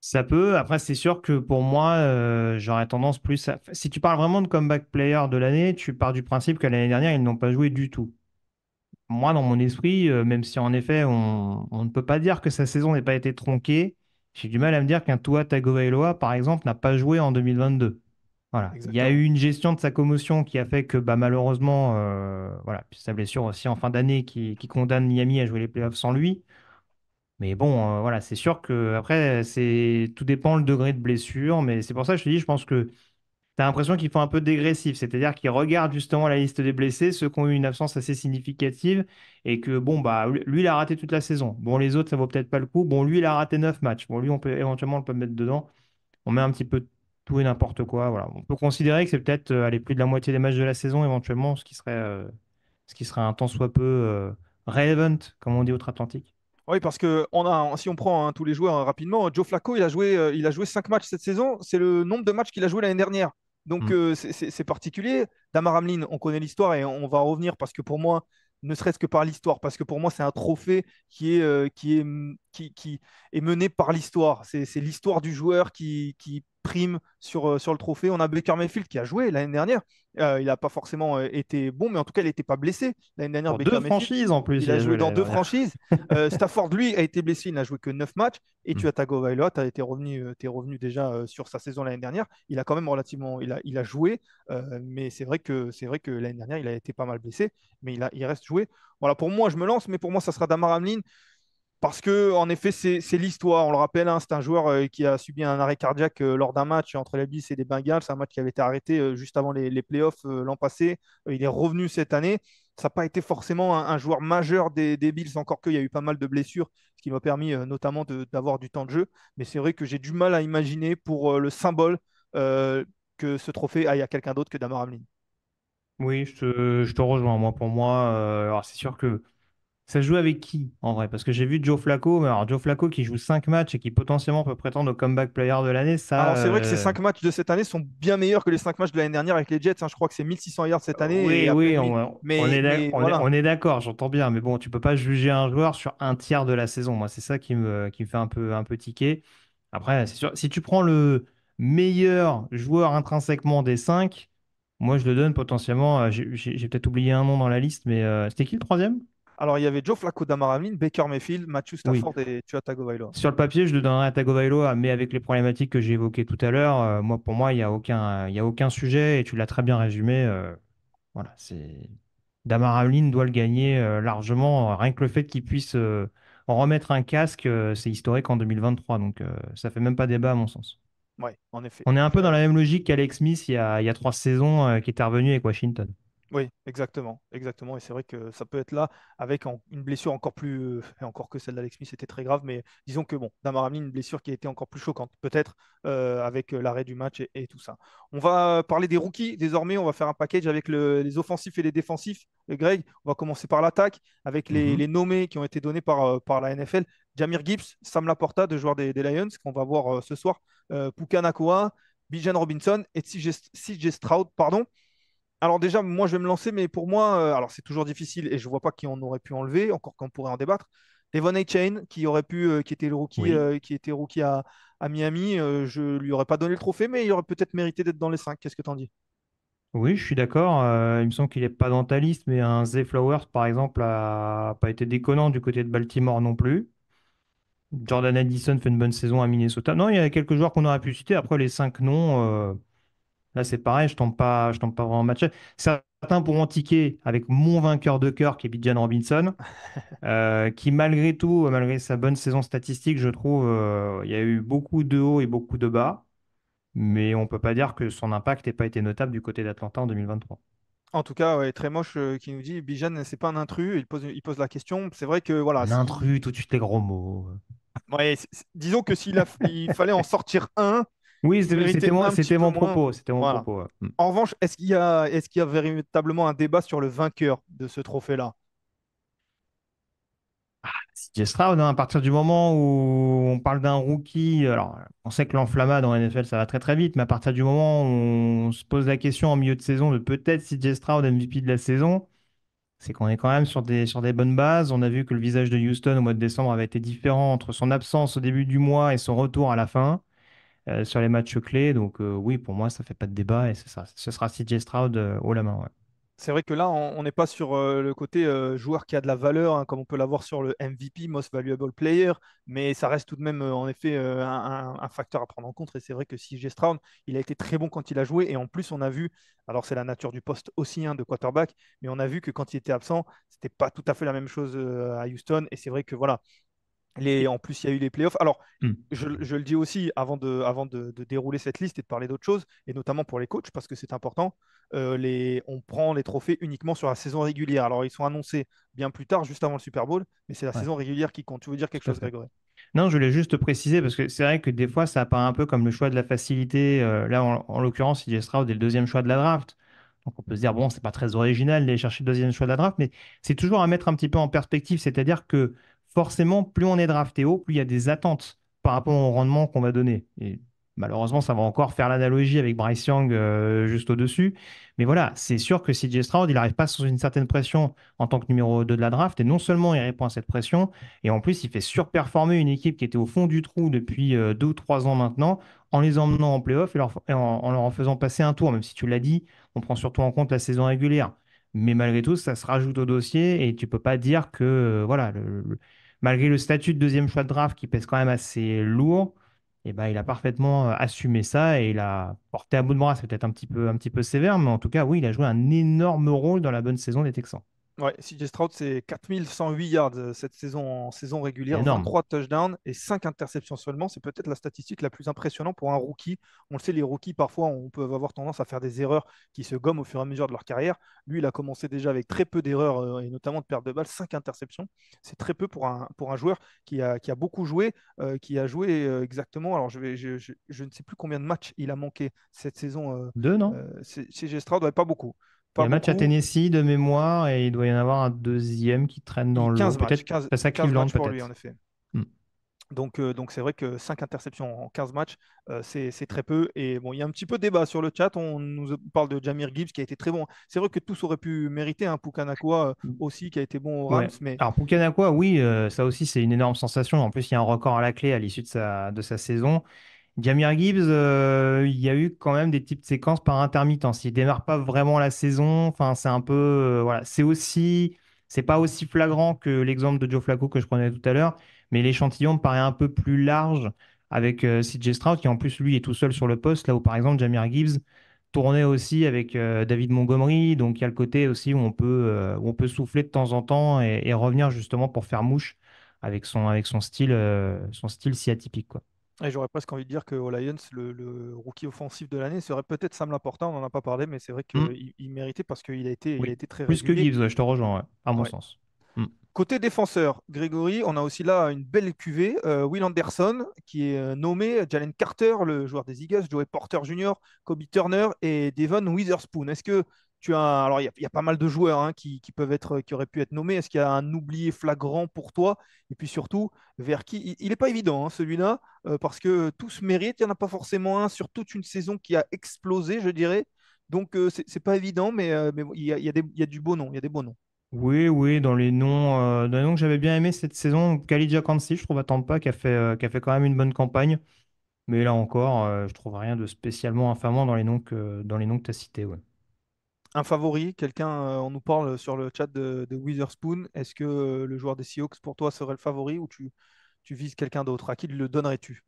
Ça peut. Après, c'est sûr que pour moi, j'aurais tendance plus à... Si tu parles vraiment de comeback player de l'année, tu pars du principe que l'année dernière, ils n'ont pas joué du tout. Moi, dans mon esprit, même si en effet, on ne peut pas dire que sa saison n'ait pas été tronquée, j'ai du mal à me dire qu'un Tua Tagovailoa, par exemple, n'a pas joué en 2022. Voilà. Il y a eu Exactement. une gestion de sa commotion qui a fait que bah, malheureusement, voilà, puis sa blessure aussi en fin d'année qui condamne Miami à jouer les playoffs sans lui. Mais bon, voilà, c'est sûr que après, tout dépend le degré de blessure. Mais c'est pour ça que je te dis, je pense que tu as l'impression qu'ils font un peu dégressif, c'est-à-dire qu'ils regardent justement la liste des blessés, ceux qui ont eu une absence assez significative, et que bon, bah, lui, il a raté toute la saison. Bon, les autres, ça vaut peut-être pas le coup. Bon, lui, il a raté 9 matchs. Bon, lui, on peut éventuellement le peut mettre dedans. On met un petit peu tout et n'importe quoi. Voilà. On peut considérer que c'est peut-être aller plus de la moitié des matchs de la saison, éventuellement, ce qui serait un tant soit peu relevant, comme on dit outre-Atlantique. Oui, parce que si on prend tous les joueurs rapidement, Joe Flacco, il a joué 5 matchs cette saison. C'est le nombre de matchs qu'il a joué l'année dernière. Donc Mm. c'est particulier. Damar Hamlin, on connaît l'histoire et on va revenir parce que pour moi, ne serait-ce que par l'histoire, parce que pour moi, c'est un trophée qui est mené par l'histoire. C'est l'histoire du joueur qui prime sur le trophée. On a Baker Mayfield qui a joué l'année dernière. Il n'a pas forcément été bon, mais en tout cas, il n'était pas blessé. L'année dernière, Pour Baker deux Mayfield, franchises en plus, il il a a joué joué dans l'année deux dernière. franchises. Stafford, lui, a été blessé, il n'a joué que 9 matchs. Et Mm. Tua Tagovailoa, tu été revenu, t'es revenu déjà sur sa saison l'année dernière. Il a quand même relativement, il a joué, mais c'est vrai que l'année dernière, il a été pas mal blessé, mais il reste joué. Voilà, pour moi, je me lance, mais pour moi, ça sera Damar Hamlin. Parce que, en effet, c'est l'histoire. On le rappelle, hein, c'est un joueur qui a subi un arrêt cardiaque lors d'un match entre les Bills et les Bengals. C'est un match qui avait été arrêté juste avant les playoffs l'an passé. Il est revenu cette année. Ça n'a pas été forcément un joueur majeur des Bills, encore qu'il y a eu pas mal de blessures, ce qui m'a permis notamment d'avoir du temps de jeu. Mais c'est vrai que j'ai du mal à imaginer pour le symbole euh, que ce trophée aille à quelqu'un d'autre que Damar Hamlin. Oui, je te rejoins. Moi, pour moi, alors c'est sûr que ça se joue avec qui en vrai? Parce que j'ai vu Joe Flacco, mais alors Joe Flacco qui joue 5 matchs et qui potentiellement peut prétendre au comeback player de l'année, ça, Alors, c'est vrai que ces 5 matchs de cette année sont bien meilleurs que les 5 matchs de l'année dernière avec les Jets, hein. Je crois que c'est 1600 yards cette année et oui, à oui, peine 1000. Mais on est, voilà. on est d'accord, j'entends bien. Mais bon, tu peux pas juger un joueur sur un tiers de la saison. Moi, c'est ça qui me fait un peu tiquer. Après, c'est sûr, si tu prends le meilleur joueur intrinsèquement des 5, moi, je le donne potentiellement. J'ai peut-être oublié un nom dans la liste, mais c'était qui le troisième? Alors, il y avait Joe Flacco, Damar Hamlin, Baker Mayfield, Matthew Oui. Stafford et Tua Tagovailoa. Sur le papier, je le donnerais à Tagovailoa, mais avec les problématiques que j'ai évoquées tout à l'heure, pour moi, il y a aucun sujet et tu l'as très bien résumé. Voilà, Damar Hamlin doit le gagner largement. Rien que le fait qu'il puisse en remettre un casque, c'est historique en 2023, donc ça fait même pas débat à mon sens. Oui, en effet. On est un peu dans la même logique qu'Alex Smith il y a 3 saisons qui était revenu avec Washington. Oui, exactement, exactement. Et c'est vrai que ça peut être là avec une blessure encore plus, et encore que celle d'Alex Smith était très grave, mais disons que bon, Damar Hamlin, une blessure qui a été encore plus choquante, peut-être avec l'arrêt du match et tout ça. On va parler des rookies désormais. On va faire un package avec les offensifs et les défensifs. Greg, on va commencer par l'attaque avec les Mhm. nommés qui ont été donnés par la NFL. Jamir Gibbs, Sam Laporta, deux joueurs des Lions qu'on va voir ce soir. Puka Nacua, Bijan Robinson et CJ Stroud, pardon. Alors déjà, moi, je vais me lancer, mais pour moi, alors c'est toujours difficile et je vois pas qui on aurait pu enlever, encore qu'on pourrait en débattre. Devon A-Chain, qui aurait pu, qui était le rookie, Oui. qui était rookie à Miami, je lui aurais pas donné le trophée, mais il aurait peut-être mérité d'être dans les 5. Qu'est-ce que t'en dis? Oui, je suis d'accord. Il me semble qu'il n'est pas dans ta liste, mais un Zay Flowers, par exemple, a pas été déconnant du côté de Baltimore non plus. Jordan Addison fait une bonne saison à Minnesota. Non, il y a quelques joueurs qu'on aurait pu citer. Après, les 5 noms, Là, c'est pareil, je tombe pas vraiment en match. Certains pourront tiquer avec mon vainqueur de cœur, qui est Bijan Robinson, qui malgré tout, malgré sa bonne saison statistique, je trouve, il y a eu beaucoup de hauts et beaucoup de bas, mais on peut pas dire que son impact n'ait pas été notable du côté d'Atlanta en 2023. En tout cas, ouais, très moche qui nous dit Bijan, c'est pas un intrus. Il pose la question. C'est vrai que voilà, Un si, intrus, tout de suite les gros mots. ouais, disons que il fallait en sortir un, Oui, il méritait un petit c'était peu mon moins. propos, c'était mon Voilà. propos. Ouais. Mm. En revanche, est-ce qu'il y a véritablement un débat sur le vainqueur de ce trophée-là? CJ Stroud, hein, à partir du moment où on parle d'un rookie, alors on sait que l'enflammade en NFL ça va très très vite, mais à partir du moment où on se pose la question en milieu de saison de peut-être CJ Stroud MVP de la saison, c'est qu'on est quand même sur des bonnes bases. On a vu que le visage de Houston au mois de décembre avait été différent entre son absence au début du mois et son retour à la fin sur les matchs clés. Donc oui, pour moi, ça fait pas de débat et c'est ça. Ce sera CJ Stroud haut la main. Ouais. C'est vrai que là, on n'est pas sur le côté joueur qui a de la valeur, hein, comme on peut l'avoir sur le MVP, Most Valuable Player, mais ça reste tout de même en effet un facteur à prendre en compte. Et c'est vrai que CJ Stroud, il a été très bon quand il a joué. Et en plus, on a vu, alors c'est la nature du poste aussi hein, de quarterback, mais on a vu que quand il était absent, c'était pas tout à fait la même chose à Houston. Et c'est vrai que voilà, Et- en plus, il y a eu les playoffs. Alors, Hmm, je le dis aussi avant de dérouler cette liste et de parler d'autres choses, et notamment pour les coachs, parce que c'est important, on prend les trophées uniquement sur la saison régulière. Alors, ils sont annoncés bien plus tard, juste avant le Super Bowl, mais c'est la ouais, saison régulière qui compte. Tu veux dire quelque tout à chose, fait. Grégory? Non, je voulais juste préciser parce que c'est vrai que des fois, ça apparaît un peu comme le choix de la facilité. Là, en l'occurrence, CJ Stroud est le deuxième choix de la draft. Donc, on peut se dire, bon, c'est pas très original d'aller chercher le deuxième choix de la draft, mais c'est toujours à mettre un petit peu en perspective. C'est-à-dire que forcément, plus on est drafté haut, plus il y a des attentes par rapport au rendement qu'on va donner. Et malheureusement, ça va encore faire l'analogie avec Bryce Young juste au-dessus. Mais voilà, c'est sûr que CJ Stroud, il n'arrive pas sous une certaine pression en tant que numéro 2 de la draft. Et non seulement il répond à cette pression, et en plus, il fait surperformer une équipe qui était au fond du trou depuis 2 ou 3 ans maintenant, en les emmenant en playoff et en leur en faisant passer un tour. Même si tu l'as dit, on prend surtout en compte la saison régulière. Mais malgré tout, ça se rajoute au dossier et tu peux pas dire que, voilà, malgré le statut de deuxième choix de draft qui pèse quand même assez lourd, eh ben, il a parfaitement assumé ça et il a porté à bout de bras. C'est peut-être un petit peu sévère, mais en tout cas, oui, il a joué un énorme rôle dans la bonne saison des Texans. Ouais, CJ Stroud, c'est 4108 yards cette saison en saison C'est régulière, énorme. 23 touchdowns et 5 interceptions seulement. C'est peut-être la statistique la plus impressionnante pour un rookie. On le sait, les rookies, parfois, on peut avoir tendance à faire des erreurs qui se gomment au fur et à mesure de leur carrière. Lui, il a commencé déjà avec très peu d'erreurs et notamment de pertes de balles, 5 interceptions. C'est très peu pour un joueur qui a beaucoup joué, qui a joué exactement. Alors, je ne sais plus combien de matchs il a manqué cette saison. Deux, non? CJ Stroud, ouais, pas beaucoup. Il y Pas a un match à beaucoup. Tennessee de mémoire et il doit y en avoir un deuxième qui traîne dans le lot. 15 matchs, Peut-être 15, face à 15 Cleveland, matchs pour lui, en peut-être. effet. Hmm. Donc c'est vrai que 5 interceptions en 15 matchs, c'est très peu. Et bon, il y a un petit peu de débat sur le chat. On nous parle de Jamir Gibbs qui a été très bon. C'est vrai que tous auraient pu mériter un Pukanakua aussi qui a été bon aux Rams, Ouais. mais Alors pour Kanakwa, oui, ça aussi c'est une énorme sensation. En plus, il y a un record à la clé à l'issue de sa saison. Jamir Gibbs, il y a eu quand même des petites séquences par intermittence. Il démarre pas vraiment la saison. Enfin, c'est un peu, voilà, c'est pas aussi flagrant que l'exemple de Joe Flacco que je prenais tout à l'heure, mais l'échantillon me paraît un peu plus large avec CJ Stroud qui en plus lui est tout seul sur le poste, là où par exemple Jamir Gibbs tournait aussi avec David Montgomery. Donc il y a le côté aussi où on peut souffler de temps en temps et revenir justement pour faire mouche avec son style si atypique, quoi. et j'aurais presque envie de dire qu'aux Lions, le rookie offensif de l'année serait peut-être Sam Laporta. On n'en a pas parlé, mais c'est vrai Hmm. qu'il méritait parce qu'il a Oui, été très plus que régulier. Gibbs, ouais, je te rejoins, ouais, à mon Ouais. sens. Hmm. Côté défenseur, Grégory, on a aussi là une belle cuvée. Will Anderson, qui est nommé, Jalen Carter, le joueur des Eagles, Joey Porter Jr., Kobe Turner et Devon Witherspoon. Est-ce que tu as. Alors, il y a pas mal de joueurs hein, qui peuvent être, qui auraient pu être nommés. Est-ce qu'il y a un oublié flagrant pour toi? Et puis surtout, vers qui. Il n'est pas évident, hein, celui-là, parce que tous méritent. Il n'y en a pas forcément un sur toute une saison qui a explosé, je dirais. Donc, c'est pas évident, mais bon, il y a du beau nom. Il y a des beaux noms. Oui, oui, dans les noms que j'avais bien aimé cette saison, Khalid Kansi, je trouve à Tampa, qui a fait quand même une bonne campagne. Mais là encore, je trouve rien de spécialement infamant dans les noms que tu as cités. Ouais. Un favori, quelqu'un, on nous parle sur le chat de Witherspoon. Est-ce que le joueur des Seahawks pour toi serait le favori ou tu vises quelqu'un d'autre? À qui le donnerais-tu?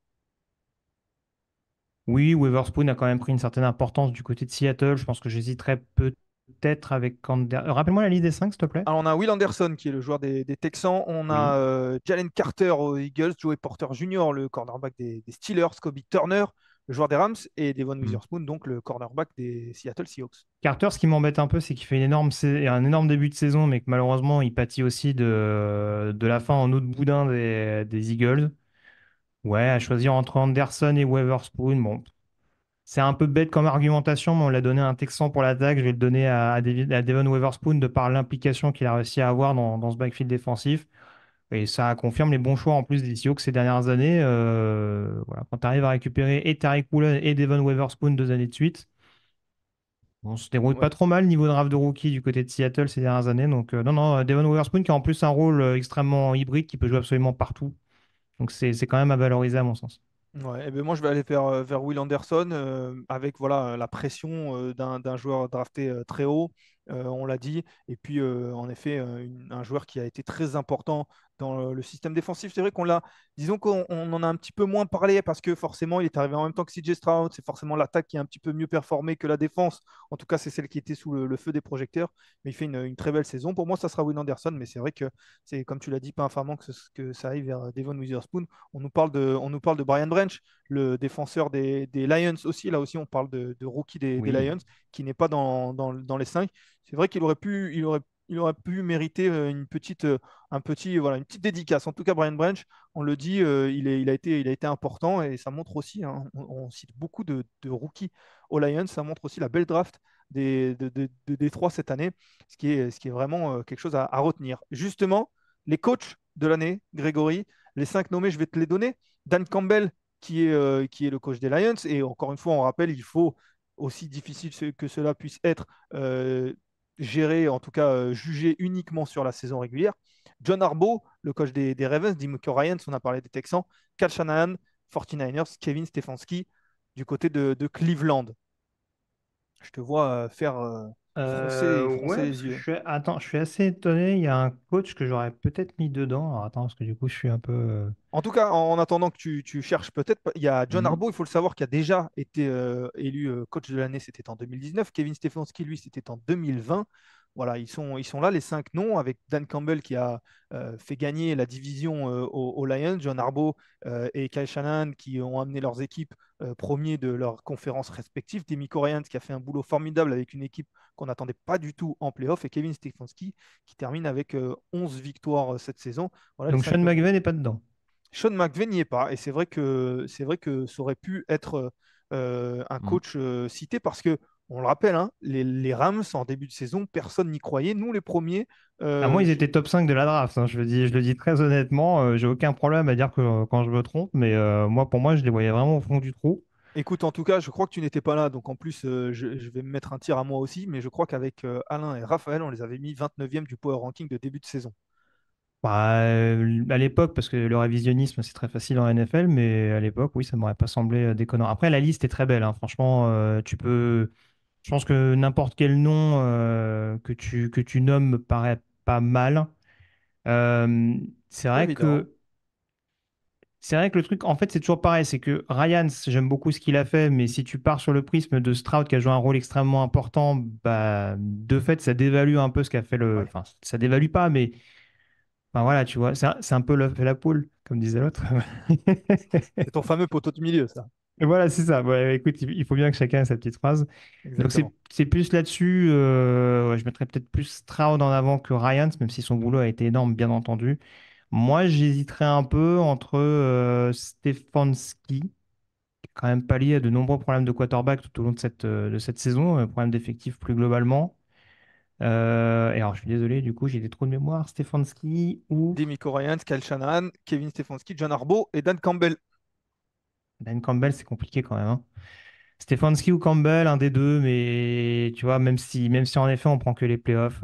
Oui, Weatherspoon a quand même pris une certaine importance du côté de Seattle. Je pense que j'hésiterais peut-être avec Rappelle-moi la liste des 5, s'il te plaît. Alors, on a Will Anderson qui est le joueur des Texans. On a Oui. Jalen Carter aux Eagles, Joey Porter Jr., le cornerback des Steelers, Kobe Turner, le joueur des Rams, et Devon Hmm. Witherspoon, donc le cornerback des Seattle Seahawks. Carter, ce qui m'embête un peu, c'est qu'il fait un énorme début de saison, mais que malheureusement, il pâtit aussi de la fin en eau de boudin des Eagles. Ouais, à choisir entre Anderson et Weatherspoon, bon, c'est un peu bête comme argumentation, mais on l'a donné à un Texan pour l'attaque. Je vais le donner à Devon Weatherspoon de par l'implication qu'il a réussi à avoir dans ce backfield défensif. Et ça confirme les bons choix en plus des Seahawks ces dernières années. Voilà, quand tu arrives à récupérer et Tariq Woolen et Devon Weatherspoon 2 années de suite, on se débrouille pas Ouais. trop mal niveau draft de rookie du côté de Seattle ces dernières années. Donc, non, non, Devon Weatherspoon qui a en plus un rôle extrêmement hybride qui peut jouer absolument partout. Donc, c'est quand même à valoriser à mon sens. Ouais, et ben moi je vais aller vers Will Anderson avec voilà la pression d'un joueur drafté très haut, on l'a dit, et puis en effet un joueur qui a été très important dans le système défensif. C'est vrai disons qu'on en a un petit peu moins parlé parce que forcément il est arrivé en même temps que CJ Stroud, c'est forcément l'attaque qui a un petit peu mieux performé que la défense. En tout cas c'est celle qui était sous le feu des projecteurs, mais il fait une très belle saison. Pour moi ça sera Will Anderson, mais c'est vrai que c'est comme tu l'as dit pas infamant que ça aille vers Devon Witherspoon. On nous parle de Brian Branch, le défenseur des Lions aussi. Là aussi, on parle de rookie des Oui. Lions, qui n'est pas dans les 5. C'est vrai qu'il aurait pu mériter voilà, une petite dédicace. En tout cas, Brian Branch, on le dit, il a été important et ça montre aussi, hein, on cite beaucoup de rookies aux Lions, ça montre aussi la belle draft de Détroit cette année, ce qui est vraiment quelque chose à retenir. Justement, les coachs de l'année, Grégory, les 5 nommés, je vais te les donner. Dan Campbell, qui est le coach des Lions. Et encore une fois, on rappelle, il faut, aussi difficile que cela puisse être, géré, en tout cas jugé uniquement sur la saison régulière. John Harbaugh, le coach des Ravens, DeMeco Ryans, on a parlé des Texans, Cal Shanahan, 49ers, Kevin Stefanski du côté de Cleveland. Je te vois faire froncer Ouais, parce les que yeux. Attends, je suis assez étonné. Il y a un coach que j'aurais peut-être mis dedans. Alors, attends, parce que du coup, je suis un peu. En tout cas, en attendant que tu cherches peut-être, il y a John Hmm. Harbaugh, il faut le savoir, qui a déjà été élu coach de l'année, c'était en 2019. Kevin Stefanski, lui, c'était en 2020. Voilà, ils sont là, les 5 noms, avec Dan Campbell qui a fait gagner la division aux Lions, John Harbaugh et Kyle Shanahan qui ont amené leurs équipes premiers de leurs conférences respectives. Demi Ryans qui a fait un boulot formidable avec une équipe qu'on n'attendait pas du tout en playoff, et Kevin Stefanski qui termine avec 11 victoires cette saison. Voilà les Donc, Sean 5 nommés. McVay n'est pas dedans. Sean McVay n'y est pas. Et c'est vrai que ça aurait pu être un Hmm. coach cité parce que, on le rappelle, hein, les Rams, en début de saison, personne n'y croyait. Nous, les premiers, Ah, moi, euh, ils je- étaient top 5 de la draft, hein. Je le dis très honnêtement. J'ai aucun problème à dire que quand je me trompe, mais moi, pour moi, je les voyais vraiment au fond du trou. écoute, en tout cas, je crois que tu n'étais pas là. Donc, en plus, je vais me mettre un tir à moi aussi. Mais je crois qu'avec Alain et Raphaël, on les avait mis 29e du Power Ranking de début de saison. Bah, à l'époque, parce que le révisionnisme, c'est très facile en NFL, mais à l'époque, oui, ça m'aurait pas semblé déconnant. Après, la liste est très belle, hein. Franchement, je pense que n'importe quel nom que tu nommes me paraît pas mal. Euh, c'est Pas vrai évident. que c'est vrai que le truc, en fait, c'est toujours pareil. C'est que Ryans, j'aime beaucoup ce qu'il a fait, mais si tu pars sur le prisme de Stroud qui a joué un rôle extrêmement important, bah, de fait, ça dévalue un peu ce qu'a fait le. Ouais. Enfin, ça dévalue pas, mais enfin, voilà, tu vois, c'est un peu l'œuf et la poule, comme disait l'autre. C'est ton fameux poteau de milieu, ça. Et voilà, c'est ça. Ouais, écoute, il faut bien que chacun ait sa petite phrase. Donc, c'est Exactement. c'est plus là-dessus. Ouais, je mettrais peut-être plus Stroud en avant que Ryans, même si son boulot a été énorme, bien entendu. Moi, j'hésiterais un peu entre Stefanski, qui a quand même pallié à de nombreux problèmes de quarterback tout au long de cette saison, problèmes d'effectifs plus globalement. Et alors, je suis désolé, du coup, j'ai des trous de mémoire. Stefanski ou Demico Ryans, Kyle Shanahan, Kevin Stefanski, John Harbaugh et Dan Campbell. Dan Campbell, c'est compliqué quand même, hein. Stefanski ou Campbell, un des deux, mais tu vois, même si en effet on prend que les playoffs,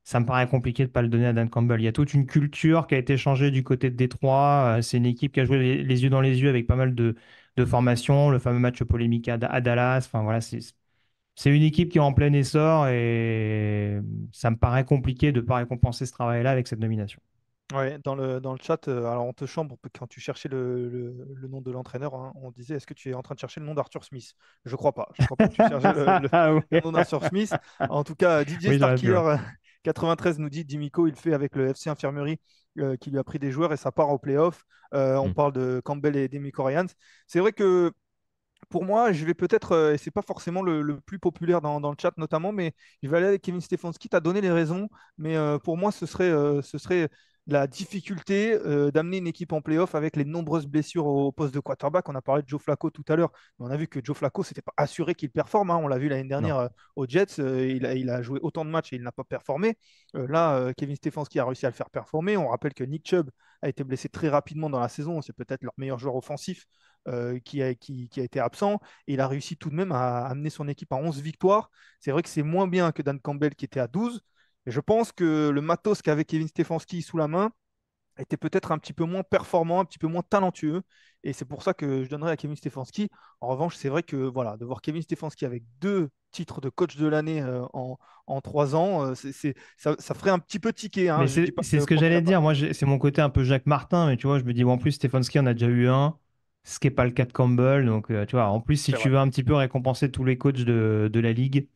ça me paraît compliqué de ne pas le donner à Dan Campbell. Il y a toute une culture qui a été changée du côté de Détroit. C'est une équipe qui a joué les yeux dans les yeux avec pas mal de formations, le fameux match polémique à Dallas. Enfin voilà, c'est une équipe qui est en plein essor et ça me paraît compliqué de ne pas récompenser ce travail-là avec cette nomination. Ouais, dans le chat, alors on te chambre quand tu cherchais le nom de l'entraîneur, hein, on disait est-ce que tu es en train de chercher le nom d'Arthur Smith? Je crois pas. Je crois pas que tu cherchais Ah le ouais. nom d'Arthur Smith. En tout cas, Didier Oui, j'aurais pu, Starkiller ouais. 93 nous dit Dimico, il fait avec le FC Infirmerie qui lui a pris des joueurs et ça part au playoff. On Hmm. parle de Campbell et Demico Ryans. C'est vrai que pour moi, je vais peut-être, et c'est pas forcément le plus populaire dans le chat notamment, mais je vais aller avec Kevin Stefanski. Tu as donné les raisons, mais pour moi, ce serait la difficulté d'amener une équipe en playoff avec les nombreuses blessures au poste de quarterback. On a parlé de Joe Flacco tout à l'heure, mais on a vu que Joe Flacco, c'était pas assuré qu'il performe, hein. On l'a vu l'année Non. dernière aux Jets, il a joué autant de matchs et il n'a pas performé. Là, Kevin Stefanski a réussi à le faire performer. On rappelle que Nick Chubb a été blessé très rapidement dans la saison. C'est peut-être leur meilleur joueur offensif qui a été absent. Et il a réussi tout de même à amener son équipe à 11 victoires. C'est vrai que c'est moins bien que Dan Campbell qui était à 12. Et je pense que le matos qu'avait Kevin Stefanski sous la main était peut-être un petit peu moins performant, un petit peu moins talentueux. Et c'est pour ça que je donnerais à Kevin Stefanski. En revanche, c'est vrai que voilà, de voir Kevin Stefanski avec deux titres de coach de l'année en 3 ans, ça ferait un petit peu tiquer, hein. Mais Je ne dis pas c'est que ce que promis j'allais n'a pas. dire. Moi, c'est mon côté un peu Jacques Martin, mais tu vois, je me dis, bon, en plus, Stefanski, on a déjà eu un, ce qui n'est pas le cas de Campbell. Donc, tu vois, en plus, si C'est tu vrai. veux un petit peu récompenser tous les coachs de la ligue,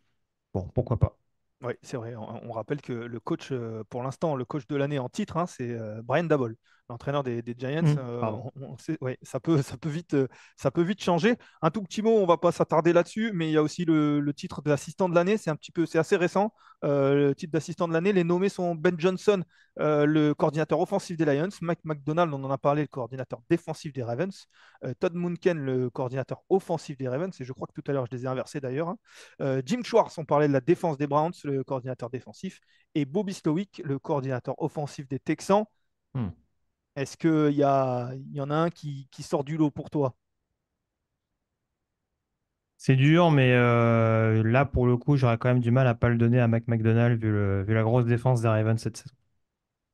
bon, pourquoi pas. Oui, c'est vrai. On rappelle que le coach, pour l'instant, le coach de l'année en titre, hein, c'est Brian Daboll, l'entraîneur des Giants. Pardon. On sait, ouais, ça peut vite changer. Un tout petit mot, on va pas s'attarder là-dessus, mais il y a aussi le titre d'assistant de l'année. C'est assez récent. Le titre d'assistant de l'année, les nommés sont Ben Johnson, le coordinateur offensif des Lions, Mike McDonald, on en a parlé, le coordinateur défensif des Ravens, Todd Monken, le coordinateur offensif des Ravens, et je crois que tout à l'heure, je les ai inversés d'ailleurs, hein. Jim Schwartz, on parlait de la défense des Browns, le coordinateur défensif, et Bobby Slowick, le coordinateur offensif des Texans. Hmm. Est-ce qu'il y en a un qui sort du lot pour toi? C'est dur, mais là, pour le coup, j'aurais quand même du mal à pas le donner à Mac McDonald vu la grosse défense des Ravens cette saison.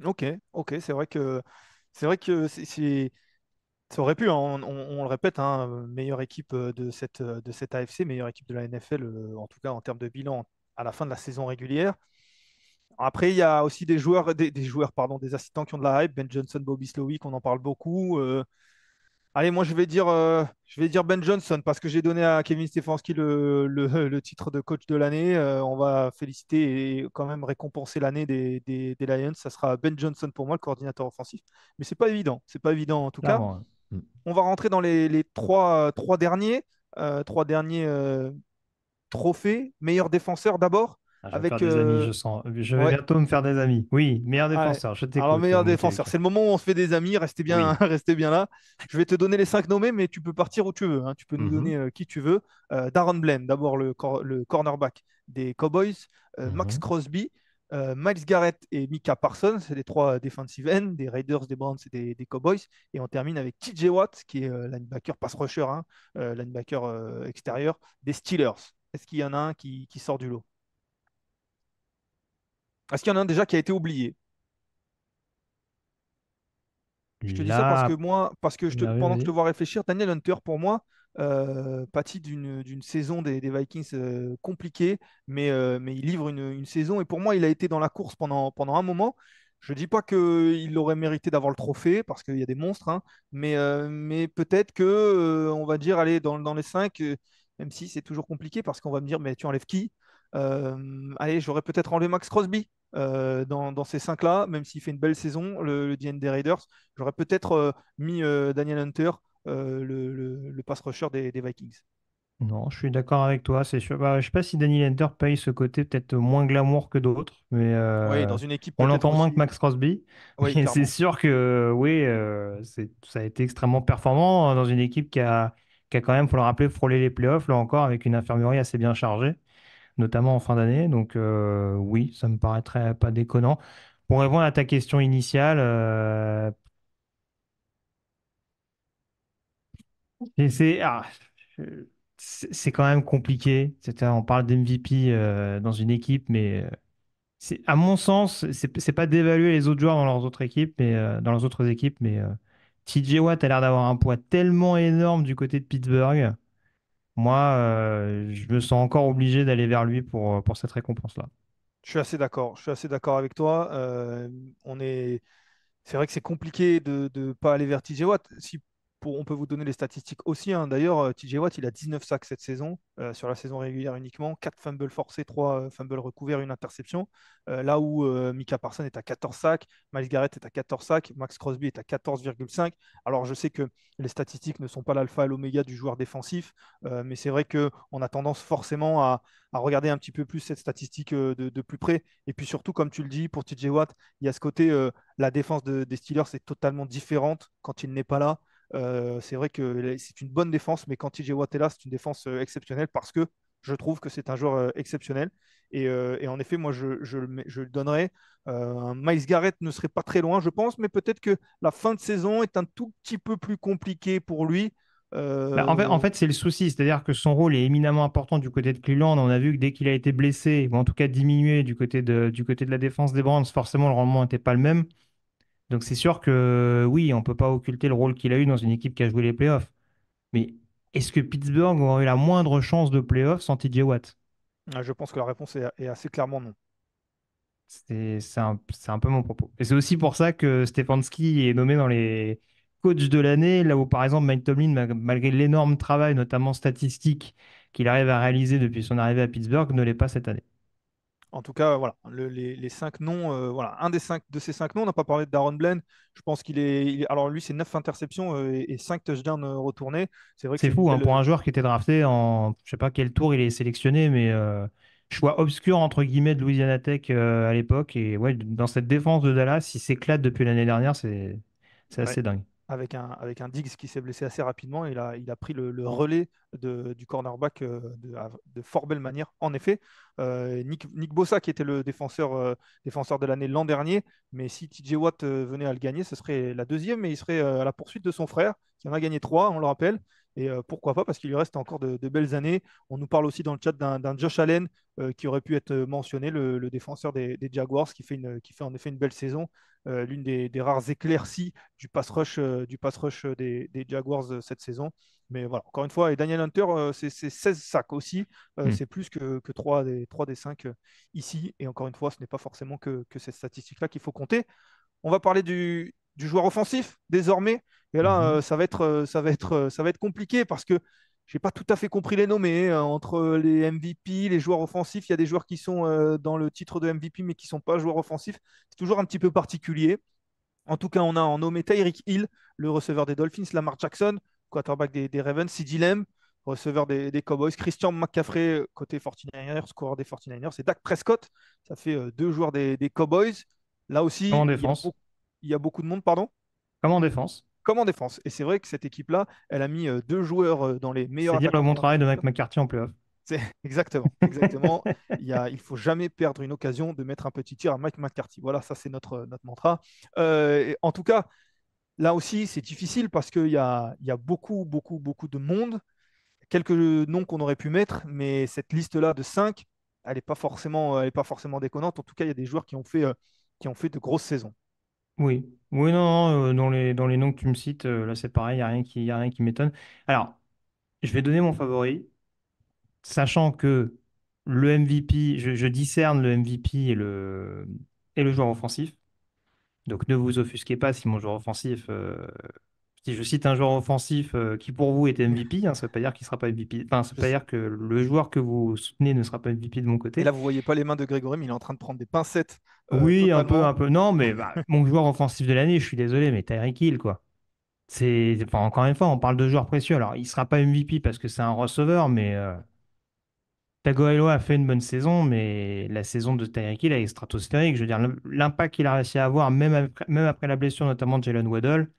Ok, ok, c'est vrai que ça aurait pu, hein, on le répète, hein, meilleure équipe de cette AFC, meilleure équipe de la NFL, en tout cas en termes de bilan à la fin de la saison régulière. Après, il y a aussi des joueurs, pardon, des assistants qui ont de la hype. Ben Johnson, Bobby Slowick, on en parle beaucoup. Allez, moi je vais dire Ben Johnson parce que j'ai donné à Kevin Stefanski le titre de coach de l'année. On va féliciter et quand même récompenser l'année des Lions. Ça sera Ben Johnson pour moi, le coordinateur offensif. Mais c'est pas évident. C'est pas évident en tout cas. Clairement, ouais. Hmm. On va rentrer dans les trois derniers. Trois derniers trophées. Meilleur défenseur d'abord. Ah, je vais me faire Avec des amis, je sens. Je vais ouais, bientôt me faire des amis. Oui, meilleur ouais. défenseur, je Alors, t'écoute, meilleur mon défenseur. cake. C'est le moment où on se fait des amis. Restez bien, Oui. restez bien là. Je vais te donner les 5 nommés, mais tu peux partir où tu veux, hein. Tu peux nous Mhm. donner qui tu veux. Darren Bland, d'abord le cornerback des Cowboys. Max Mhm. Crosby, Miles Garrett et Micah Parsons. C'est les trois defensive ends des Raiders, des Browns et des Cowboys. Et on termine avec TJ Watt, qui est linebacker pass rusher, hein, linebacker extérieur des Steelers. Est-ce qu'il y en a un qui sort du lot? Est-ce qu'il y en a un déjà qui a été oublié? Je te dis ça parce que Là, moi, oui, pendant que je te vas-y. vois réfléchir, Daniel Hunter, pour moi, pâtit d'une saison des Vikings compliquée, mais il livre une saison. Et pour moi, il a été dans la course pendant un moment. Je ne dis pas qu'il aurait mérité d'avoir le trophée, parce qu'il y a des monstres, hein, mais peut-être que, on va dire, aller dans les 5, même si c'est toujours compliqué, parce qu'on va me dire, mais tu enlèves qui? Allez, j'aurais peut-être enlevé Max Crosby dans ces 5-là, même s'il fait une belle saison, le DN des Raiders. J'aurais peut-être mis Daniel Hunter, le pass rusher des Vikings. Non, je suis d'accord avec toi, c'est sûr. Bah, je sais pas si Danny Lenter paye ce côté peut-être moins glamour que d'autres, mais Oui, dans une équipe on peut-être l'entend moins que aussi. Max Crosby. Oui, Mais c'est clairement. sûr que oui, ça a été extrêmement performant dans une équipe qui a quand même, faut le rappeler, frôlé les playoffs, là encore, avec une infirmerie assez bien chargée, notamment en fin d'année. Donc oui, ça me paraîtrait pas déconnant. Pour répondre à ta question initiale, et c'est quand même compliqué. On parle d'MVP dans une équipe, mais à mon sens, c'est pas d'évaluer les autres joueurs dans leurs autres équipes, mais dans leurs autres équipes, mais TJ Watt a l'air d'avoir un poids tellement énorme du côté de Pittsburgh. Moi, je me sens encore obligé d'aller vers lui pour cette récompense-là. Je suis assez d'accord. Je suis assez d'accord avec toi. On est C'est vrai que c'est compliqué de ne pas aller vers TJ Watt. Si, on peut vous donner les statistiques aussi, hein. D'ailleurs, TJ Watt, il a 19 sacs cette saison, sur la saison régulière uniquement, 4 fumbles forcés, 3 fumbles recouverts, une interception. Là où Micah Parsons est à 14 sacs, Miles Garrett est à 14 sacs, Max Crosby est à 14,5. Alors, je sais que les statistiques ne sont pas l'alpha et l'oméga du joueur défensif, mais c'est vrai qu'on a tendance forcément à regarder un petit peu plus cette statistique de plus près. Et puis surtout, comme tu le dis, pour TJ Watt, il y a ce côté la défense des Steelers est totalement différente quand il n'est pas là. C'est vrai que c'est une bonne défense, mais quand TJ Watt est là, c'est une défense exceptionnelle parce que je trouve que c'est un joueur exceptionnel. Et en effet, moi, je le donnerais. Un Miles Garrett ne serait pas très loin, je pense, mais peut-être que la fin de saison est un tout petit peu plus compliquée pour lui. Bah, en Euh, fait, c'est le souci, c'est-à-dire que son rôle est éminemment important du côté de Cleveland. On a vu que dès qu'il a été blessé, ou en tout cas diminué du côté de la défense des Browns, forcément le rendement n'était pas le même. Donc c'est sûr que oui, on ne peut pas occulter le rôle qu'il a eu dans une équipe qui a joué les playoffs. Mais est-ce que Pittsburgh aurait eu la moindre chance de playoffs sans TJ Watt? je pense que la réponse est assez clairement non. C'est un peu mon propos. Et c'est aussi pour ça que Stefanski est nommé dans les coachs de l'année, là où par exemple Mike Tomlin, malgré l'énorme travail, notamment statistique, qu'il arrive à réaliser depuis son arrivée à Pittsburgh, ne l'est pas cette année. En tout cas, voilà, les cinq noms, voilà, un de ces cinq noms, on n'a pas parlé de Darren Bland. Je pense alors lui, c'est 9 interceptions et 5 touchdowns retournés. C'est vrai que C'est c'est une fou hein, pour belle. un joueur qui était drafté en, je sais pas quel tour il est sélectionné, mais choix obscur entre guillemets de Louisiana Tech à l'époque. Et ouais, dans cette défense de Dallas, il s'éclate depuis l'année dernière, c'est Ouais, assez dingue. avec un Diggs qui s'est blessé assez rapidement. Il a pris le relais du cornerback de fort belle manière. En effet, Nick Bosa qui était le défenseur de l'année l'an dernier, mais si TJ Watt venait à le gagner, ce serait la deuxième, mais il serait à la poursuite de son frère, qui en a gagné trois, on le rappelle. Et pourquoi pas, parce qu'il lui reste encore de belles années. On nous parle aussi dans le chat d'un Josh Allen qui aurait pu être mentionné, le défenseur des Jaguars, qui fait en effet une belle saison, l'une des rares éclaircies du pass rush des Jaguars cette saison. Mais voilà, encore une fois, et Daniel Hunter, c'est 16 sacs aussi. Hmm. C'est plus que 3 des 5 ici. Et encore une fois, ce n'est pas forcément que cette statistique-là qu'il faut compter. On va parler du joueur offensif désormais. Et là, Mhm. ça va être compliqué parce que je n'ai pas tout à fait compris les nommés. Entre les MVP, les joueurs offensifs, il y a des joueurs qui sont dans le titre de MVP mais qui ne sont pas joueurs offensifs. C'est toujours un petit peu particulier. En tout cas, on a en nommé Tyreek Hill, le receveur des Dolphins, Lamar Jackson, quarterback des Ravens, CeeDee Lamb, receveur des Cowboys, Christian McCaffrey, côté 49ers, scoreur des 49ers, et Dak Prescott, ça fait deux joueurs des Cowboys. Là Comme en aussi, défense. il y a beaucoup de monde, pardon, Comme en défense. comme en défense. Et c'est vrai que cette équipe-là, elle a mis deux joueurs dans les meilleurs C'est dire le attaquants de bon la travail de ligue. Mike McCarthy en playoff. C'est exactement, exactement. Il faut jamais perdre une occasion de mettre un petit tir à Mike McCarthy. Voilà, ça c'est notre mantra. En tout cas, là aussi, c'est difficile parce qu'il y a beaucoup, beaucoup, beaucoup de monde. Quelques noms qu'on aurait pu mettre, mais cette liste-là de 5, elle est pas forcément déconnante. En tout cas, il y a des joueurs qui ont fait de grosses saisons. Oui, oui, non, non, dans les noms que tu me cites, là c'est pareil, y a rien qui m'étonne. Alors, je vais donner mon favori, sachant que le MVP, je discerne le MVP et le joueur offensif. Donc ne vous offusquez pas si mon joueur offensif, si je cite un joueur offensif qui pour vous est MVP, hein, ça ne veut pas dire qu'il ne sera pas MVP. Enfin, ça ne veut Je pas sais- dire que le joueur que vous soutenez ne sera pas MVP de mon Et côté. là, vous voyez pas les mains de Grégory, mais il est en train de prendre des pincettes Oui, un peu, totalement. un peu. Non, mais bah, mon joueur offensif de l'année, je suis désolé, mais Tyreek Hill, quoi. Enfin, encore une fois, on parle de joueurs précieux. Alors, il ne sera pas MVP parce que c'est un receveur, mais Tagovailoa a fait une bonne saison, mais la saison de Tyreek Hill est stratosphérique. Je veux dire, l'impact qu'il a réussi à avoir, même après la blessure, notamment de Jalen Waddle,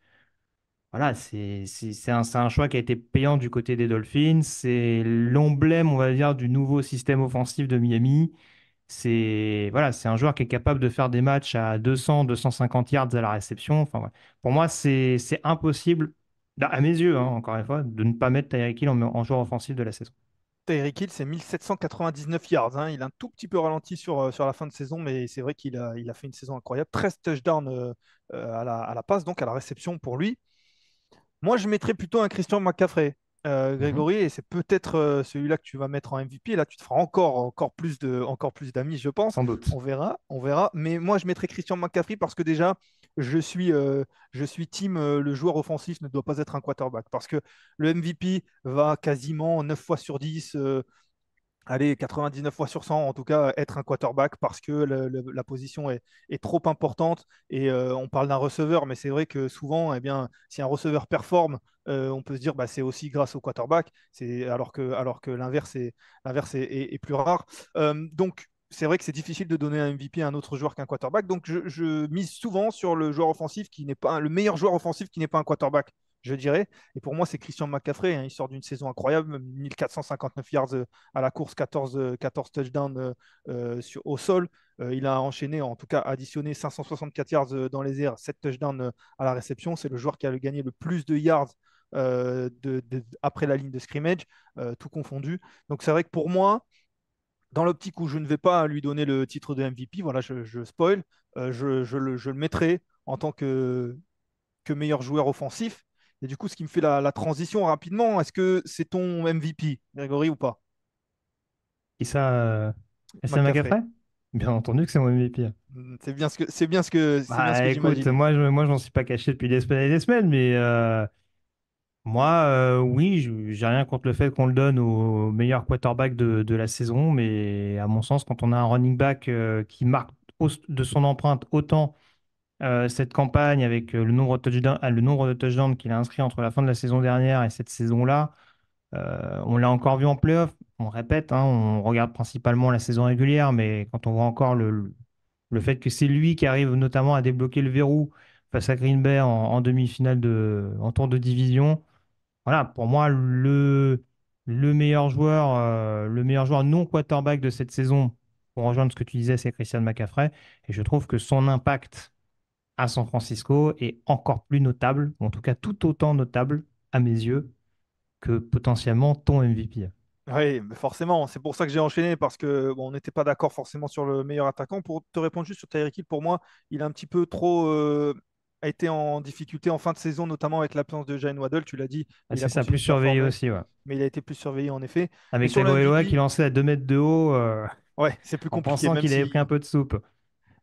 voilà, c'est un choix qui a été payant du côté des Dolphins. C'est l'emblème, on va dire, du nouveau système offensif de Miami. C'est un joueur qui est capable de faire des matchs à 200, 250 yards à la réception. Enfin, ouais. Pour moi, c'est impossible, à mes yeux, hein, encore une fois, de ne pas mettre Tyreek Hill en joueur offensif de la saison. Tyreek Hill, c'est 1799 yards, hein. Il a un tout petit peu ralenti sur la fin de saison, mais c'est vrai il a fait une saison incroyable. 13 touchdowns à la passe, donc à la réception pour lui. Moi, je mettrais plutôt un Christian McCaffrey, Mhm. Grégory, et c'est peut-être celui-là que tu vas mettre en MVP. Là, tu te feras encore plus d'amis, je pense. Sans doute. On verra, on verra. Mais moi, je mettrais Christian McCaffrey parce que déjà, je suis team, le joueur offensif ne doit pas être un quarterback parce que le MVP va quasiment 9 fois sur 10, allez, 99 fois sur 100, en tout cas, être un quarterback parce que la position est trop importante. Et on parle d'un receveur, mais c'est vrai que souvent, eh bien, si un receveur performe, on peut se dire bah, c'est aussi grâce au quarterback, alors que l'inverse est plus rare. Donc, c'est vrai que c'est difficile de donner un MVP à un autre joueur qu'un quarterback. Donc, je mise souvent sur le joueur offensif qui n'est pas le meilleur joueur offensif qui n'est pas un quarterback, je dirais. Et pour moi, c'est Christian McCaffrey, hein. Il sort d'une saison incroyable, 1459 yards à la course, 14 touchdowns au sol. Il a enchaîné, en tout cas additionné 564 yards dans les airs, 7 touchdowns à la réception. C'est le joueur qui a gagné le plus de yards après la ligne de scrimmage, tout confondu. Donc c'est vrai que pour moi, dans l'optique où je ne vais pas lui donner le titre de MVP, voilà, je spoil, je le mettrai en tant que meilleur joueur offensif. Et du coup, ce qui me fait la transition rapidement, est-ce que c'est ton MVP, Grégory, ou pas? Et ça, SM McCaffrey. McCaffrey? Bien entendu que c'est mon MVP. C'est bien ce que Bah écoute, j'imagine. moi je m'en suis pas caché depuis des semaines et des semaines, mais moi, oui, j'ai rien contre le fait qu'on le donne au meilleur quarterback de la saison, mais à mon sens, quand on a un running back qui marque de son empreinte autant cette campagne avec le nombre de touchdowns qu'il a inscrit entre la fin de la saison dernière et cette saison-là, on l'a encore vu en playoff. On répète, hein, on regarde principalement la saison régulière, mais quand on voit encore le fait que c'est lui qui arrive notamment à débloquer le verrou face à Green Bay en demi-finale en tour de division, voilà, pour moi, le meilleur joueur non quarterback de cette saison, pour rejoindre ce que tu disais, c'est Christian McCaffrey. Et je trouve que son impact à San Francisco est encore plus notable, ou en tout cas tout autant notable à mes yeux, que potentiellement ton MVP. Oui, mais forcément, c'est pour ça que j'ai enchaîné, parce que bon, on n'était pas d'accord forcément sur le meilleur attaquant. Pour te répondre juste sur Tyreek Hill, pour moi, il a un petit peu trop a été en difficulté en fin de saison, notamment avec l'absence de Jalen Waddle. Tu l'as dit, Ah, il a c'est ça, continué plus de surveillé performer, aussi, ouais. mais il a été plus surveillé en effet. Mais Avec sur le Tagovailoa qui MVP, lançait à 2 mètres de haut, ouais, c'est plus en compliqué, pensant même qu'il avait pris un si peu de soupe.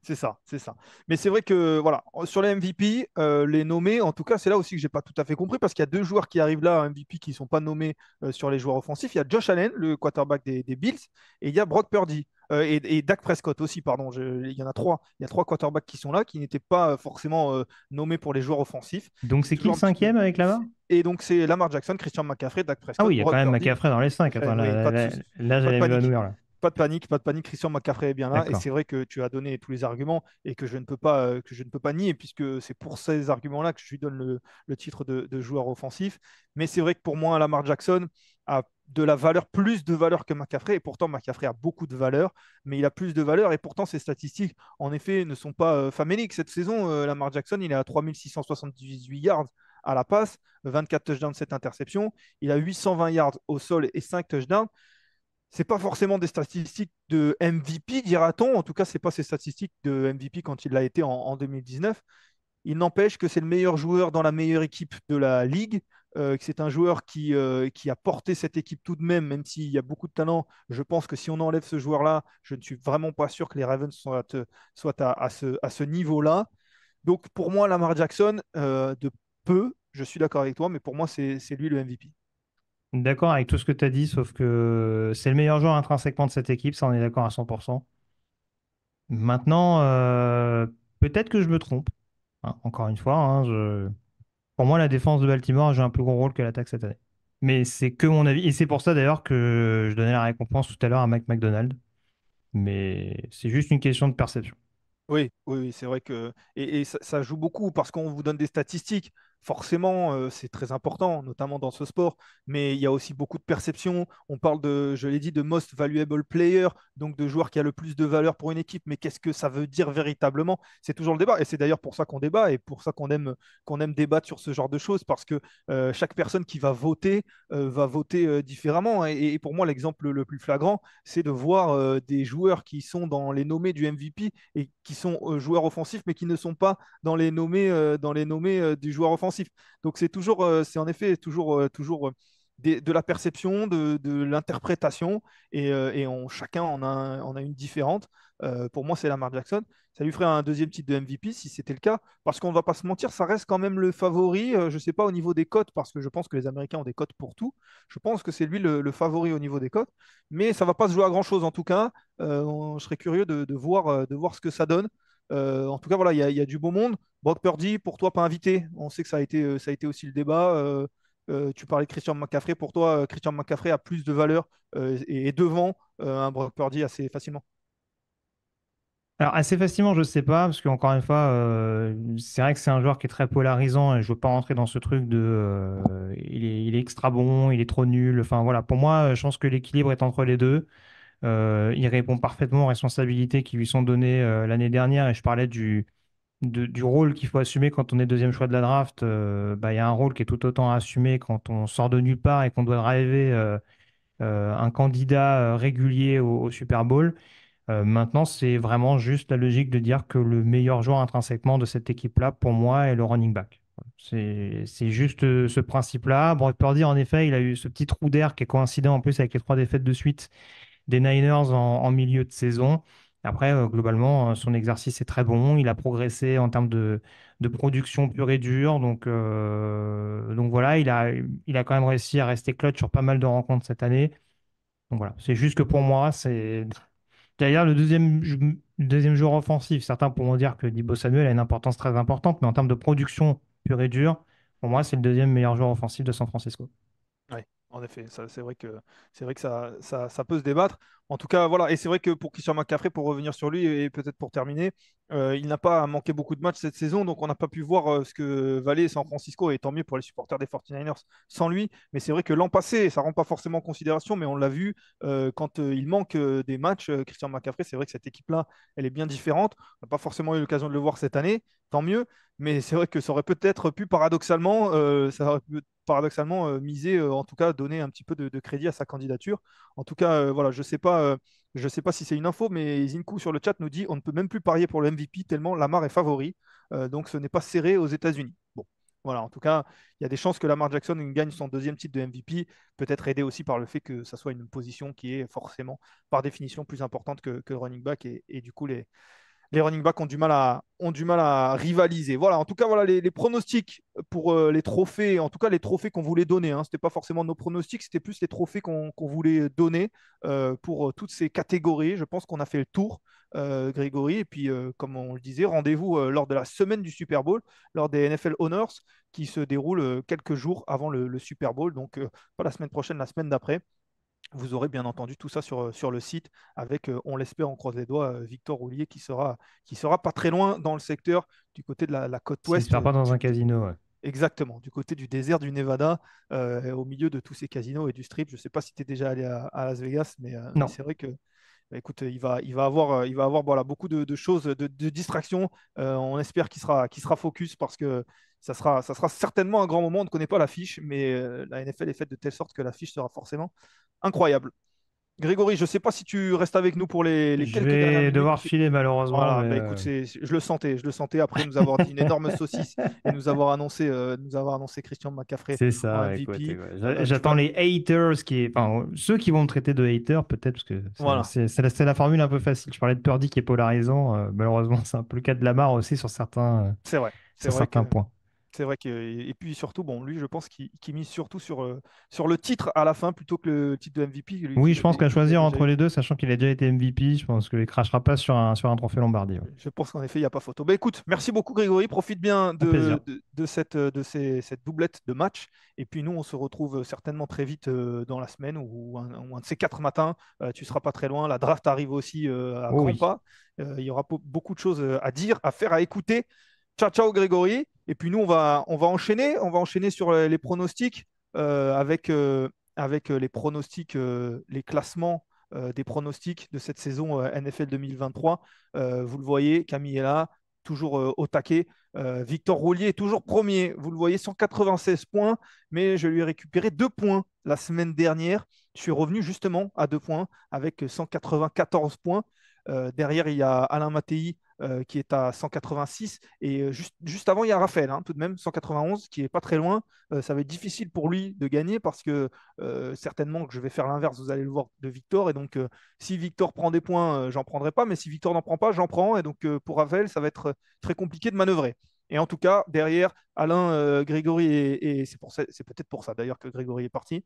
c'est ça, c'est ça. Mais c'est vrai que voilà, sur les MVP, les nommés, en tout cas, c'est là aussi que j'ai pas tout à fait compris parce qu'il y a deux joueurs qui arrivent là, MVP, qui sont pas nommés sur les joueurs offensifs. Il y a Josh Allen, le quarterback des Bills, et il y a Brock Purdy et Dak Prescott aussi, pardon. Il y en a trois. Il y a trois quarterbacks qui sont là, qui n'étaient pas forcément nommés pour les joueurs offensifs. Donc C'est c'est qui toujours le un petit peu. cinquième avec Lamar? Et donc c'est Lamar Jackson, Christian McCaffrey, Dak Ah oui, Prescott, il y a quand Brock même Purdy. McCaffrey dans les 5. Attends, Oui, pas de souci, là, pas de j'allais panique. m'évanouir, là. Pas de panique, Christian McCaffrey est bien là, et D'accord. c'est vrai que tu as donné tous les arguments et que je ne peux pas nier, puisque c'est pour ces arguments-là que je lui donne le titre de joueur offensif. Mais c'est vrai que pour moi, Lamar Jackson a de la valeur, plus de valeur que McCaffrey, et pourtant McCaffrey a beaucoup de valeur, mais il a plus de valeur, et pourtant ses statistiques, en effet, ne sont pas faméliques. Cette saison, Lamar Jackson, il est à 3678 yards à la passe, 24 touchdowns, 7 interceptions, il a 820 yards au sol et 5 touchdowns. C'est pas forcément des statistiques de MVP, dira-t-on. En tout cas, c'est pas ses statistiques de MVP quand il l'a été en 2019. Il n'empêche que c'est le meilleur joueur dans la meilleure équipe de la ligue, que c'est un joueur qui a porté cette équipe tout de même, même s'il y a beaucoup de talent. Je pense que si on enlève ce joueur-là, je ne suis vraiment pas sûr que les Ravens soient à ce niveau-là. Donc pour moi, Lamar Jackson, de peu, je suis d'accord avec toi, mais pour moi, c'est lui le MVP. D'accord avec tout ce que tu as dit, sauf que c'est le meilleur joueur intrinsèquement de cette équipe, ça on est d'accord à 100%. Maintenant, peut-être que je me trompe, hein, encore une fois, hein, pour moi, la défense de Baltimore a joué un plus gros rôle que l'attaque cette année. Mais c'est que mon avis, et c'est pour ça d'ailleurs que je donnais la récompense tout à l'heure à Mike McDonald. Mais c'est juste une question de perception. Oui, oui, oui, c'est vrai que et ça joue beaucoup parce qu'on vous donne des statistiques. Forcément, c'est très important, notamment dans ce sport. Mais il y a aussi beaucoup de perceptions. On parle de, je l'ai dit, de most valuable player, donc de joueur qui a le plus de valeur pour une équipe. Mais qu'est-ce que ça veut dire véritablement? C'est toujours le débat. Et c'est d'ailleurs pour ça qu'on débat et pour ça qu'on aime débattre sur ce genre de choses, parce que chaque personne qui va voter différemment. Et pour moi, l'exemple le plus flagrant, c'est de voir des joueurs qui sont dans les nommés du MVP et qui sont joueurs offensifs, mais qui ne sont pas dans les nommés du joueur offensif. Donc c'est en effet toujours de la perception, de l'interprétation, et chacun en a une différente. Pour moi, c'est Lamar Jackson. Ça lui ferait un deuxième titre de MVP si c'était le cas. Parce qu'on ne va pas se mentir, ça reste quand même le favori. Je ne sais pas au niveau des cotes, parce que je pense que les Américains ont des cotes pour tout. Je pense que c'est lui le favori au niveau des cotes. Mais ça ne va pas se jouer à grand-chose en tout cas. Je serais curieux de voir ce que ça donne. En tout cas, voilà, il y a du beau monde. Brock Purdy, pour toi, pas invité. On sait que ça a été aussi le débat. Tu parlais de Christian McCaffrey. Pour toi, Christian McCaffrey a plus de valeur et est devant un Brock Purdy assez facilement. Alors, assez facilement, je sais pas, parce qu'encore une fois, c'est vrai que c'est un joueur qui est très polarisant et je veux pas rentrer dans ce truc de il est extra bon, il est trop nul. Enfin, voilà, pour moi, je pense que l'équilibre est entre les deux. Il répond parfaitement aux responsabilités qui lui sont données l'année dernière et je parlais du rôle qu'il faut assumer quand on est deuxième choix de la draft. Bah, il y a un rôle qui est tout autant à assumer quand on sort de nulle part et qu'on doit driver un candidat régulier au Super Bowl. Maintenant, c'est vraiment juste la logique de dire que le meilleur joueur intrinsèquement de cette équipe-là, pour moi, est le running back. C'est juste ce principe-là. Brock Purdy, en effet, il a eu ce petit trou d'air qui est coïncident en plus avec les trois défaites de suite des Niners en milieu de saison. Après, globalement, son exercice est très bon. Il a progressé en termes de production pure et dure. Donc voilà, il a quand même réussi à rester clutch sur pas mal de rencontres cette année. Donc voilà, c'est juste que pour moi, c'est d'ailleurs le deuxième joueur offensif. Certains pourront dire que Deebo Samuel a une importance très importante, mais en termes de production pure et dure, pour moi, c'est le deuxième meilleur joueur offensif de San Francisco. Oui, en effet, c'est vrai que ça peut se débattre. En tout cas, voilà, et c'est vrai que pour Christian McCaffrey, pour revenir sur lui et peut-être pour terminer, il n'a pas manqué beaucoup de matchs cette saison, donc on n'a pas pu voir ce que valait San Francisco, et tant mieux pour les supporters des 49ers sans lui. Mais c'est vrai que l'an passé, ça ne rend pas forcément en considération, mais on l'a vu quand il manque des matchs, Christian McCaffrey, c'est vrai que cette équipe-là, elle est bien différente. On n'a pas forcément eu l'occasion de le voir cette année, tant mieux. Mais c'est vrai que ça aurait peut-être pu paradoxalement, miser, en tout cas donner un petit peu de crédit à sa candidature. En tout cas, voilà, je sais pas si c'est une info, mais Zinku sur le chat nous dit on ne peut même plus parier pour le MVP tellement Lamar est favori. Donc ce n'est pas serré aux États-Unis. Bon, voilà, en tout cas, il y a des chances que Lamar Jackson gagne son deuxième titre de MVP, peut-être aidé aussi par le fait que ça soit une position qui est forcément, par définition, plus importante que le running back, et du coup, les running backs ont du mal à rivaliser. Voilà, en tout cas, voilà les pronostics pour les trophées, en tout cas les trophées qu'on voulait donner. Hein. Ce n'était pas forcément nos pronostics, c'était plus les trophées qu'on voulait donner pour toutes ces catégories. Je pense qu'on a fait le tour, Grégory. Et puis, comme on le disait, rendez-vous lors de la semaine du Super Bowl, lors des NFL Honors, qui se déroulent quelques jours avant le Super Bowl. Donc, pas la semaine prochaine, la semaine d'après. Vous aurez bien entendu tout ça sur le site avec, on l'espère, on croise les doigts, Victor Roulier qui sera pas très loin dans le secteur du côté de la côte S'il ne se ouest, perd pas dans un casino, ouais. exactement, du côté du désert du Nevada, au milieu de tous ces casinos et du strip. Je ne sais pas si tu es déjà allé à Las Vegas, mais Non, c'est vrai que bah, écoute, il va avoir voilà, beaucoup de choses, de distractions. On espère qu'il sera focus parce que ça sera certainement un grand moment. On ne connaît pas l'affiche, mais la NFL est faite de telle sorte que l'affiche sera forcément incroyable. Grégory, je ne sais pas si tu restes avec nous pour les je quelques dernières vais minutes. devoir filer malheureusement, Voilà, mais bah écoute, je le sentais après nous avoir dit une énorme saucisse et nous avoir annoncé Christian McCaffrey c'est en ça, écoute, MVP. écoute. Tu J'attends vas, les haters enfin, ceux qui vont me traiter de hater, peut-être, parce que voilà, c'est la formule un peu facile. Je parlais de Purdy qui est polarisant, malheureusement, c'est un peu le cas de Lamar aussi c'est vrai, c'est sur vrai certains que points. c'est vrai que et puis surtout, bon, lui, je pense qu'il mise surtout sur le titre à la fin plutôt que le titre de MVP, lui Oui, je pense qu'à qui l'a choisir déjà entre eu. les deux, sachant qu'il a déjà été MVP, je pense qu'il ne crachera pas sur un trophée Lombardie. Ouais. Je pense qu'en effet, il n'y a pas photo. Bah, écoute, merci beaucoup Grégory. Profite bien Au plaisir. cette doublette de match. Et puis nous, on se retrouve certainement très vite dans la semaine ou un de ces 4 matins. Tu ne seras pas très loin. La draft arrive aussi à Oh grands oui. pas. Il y aura beaucoup de choses à dire, à faire, à écouter. Ciao, ciao Grégory. Et puis nous, on va enchaîner. On va enchaîner sur les pronostics avec les pronostics, les classements des pronostics de cette saison NFL 2023. Vous le voyez, Camille est là, toujours au taquet. Victor Roulier est toujours premier. Vous le voyez, 196 points, mais je lui ai récupéré 2 points la semaine dernière. Je suis revenu justement à 2 points avec 194 points. Derrière, il y a Alain Mattei qui est à 186. Et juste avant, il y a Raphaël, hein, tout de même, 191, qui est pas très loin. Ça va être difficile pour lui de gagner parce que certainement que je vais faire l'inverse, vous allez le voir, de Victor. Et donc, si Victor prend des points, j'en prendrai pas. Mais si Victor n'en prend pas, j'en prends. Et donc, pour Raphaël, ça va être très compliqué de manœuvrer. Et en tout cas, derrière, Alain, Grégory, et c'est peut-être pour ça d'ailleurs que Grégory est parti.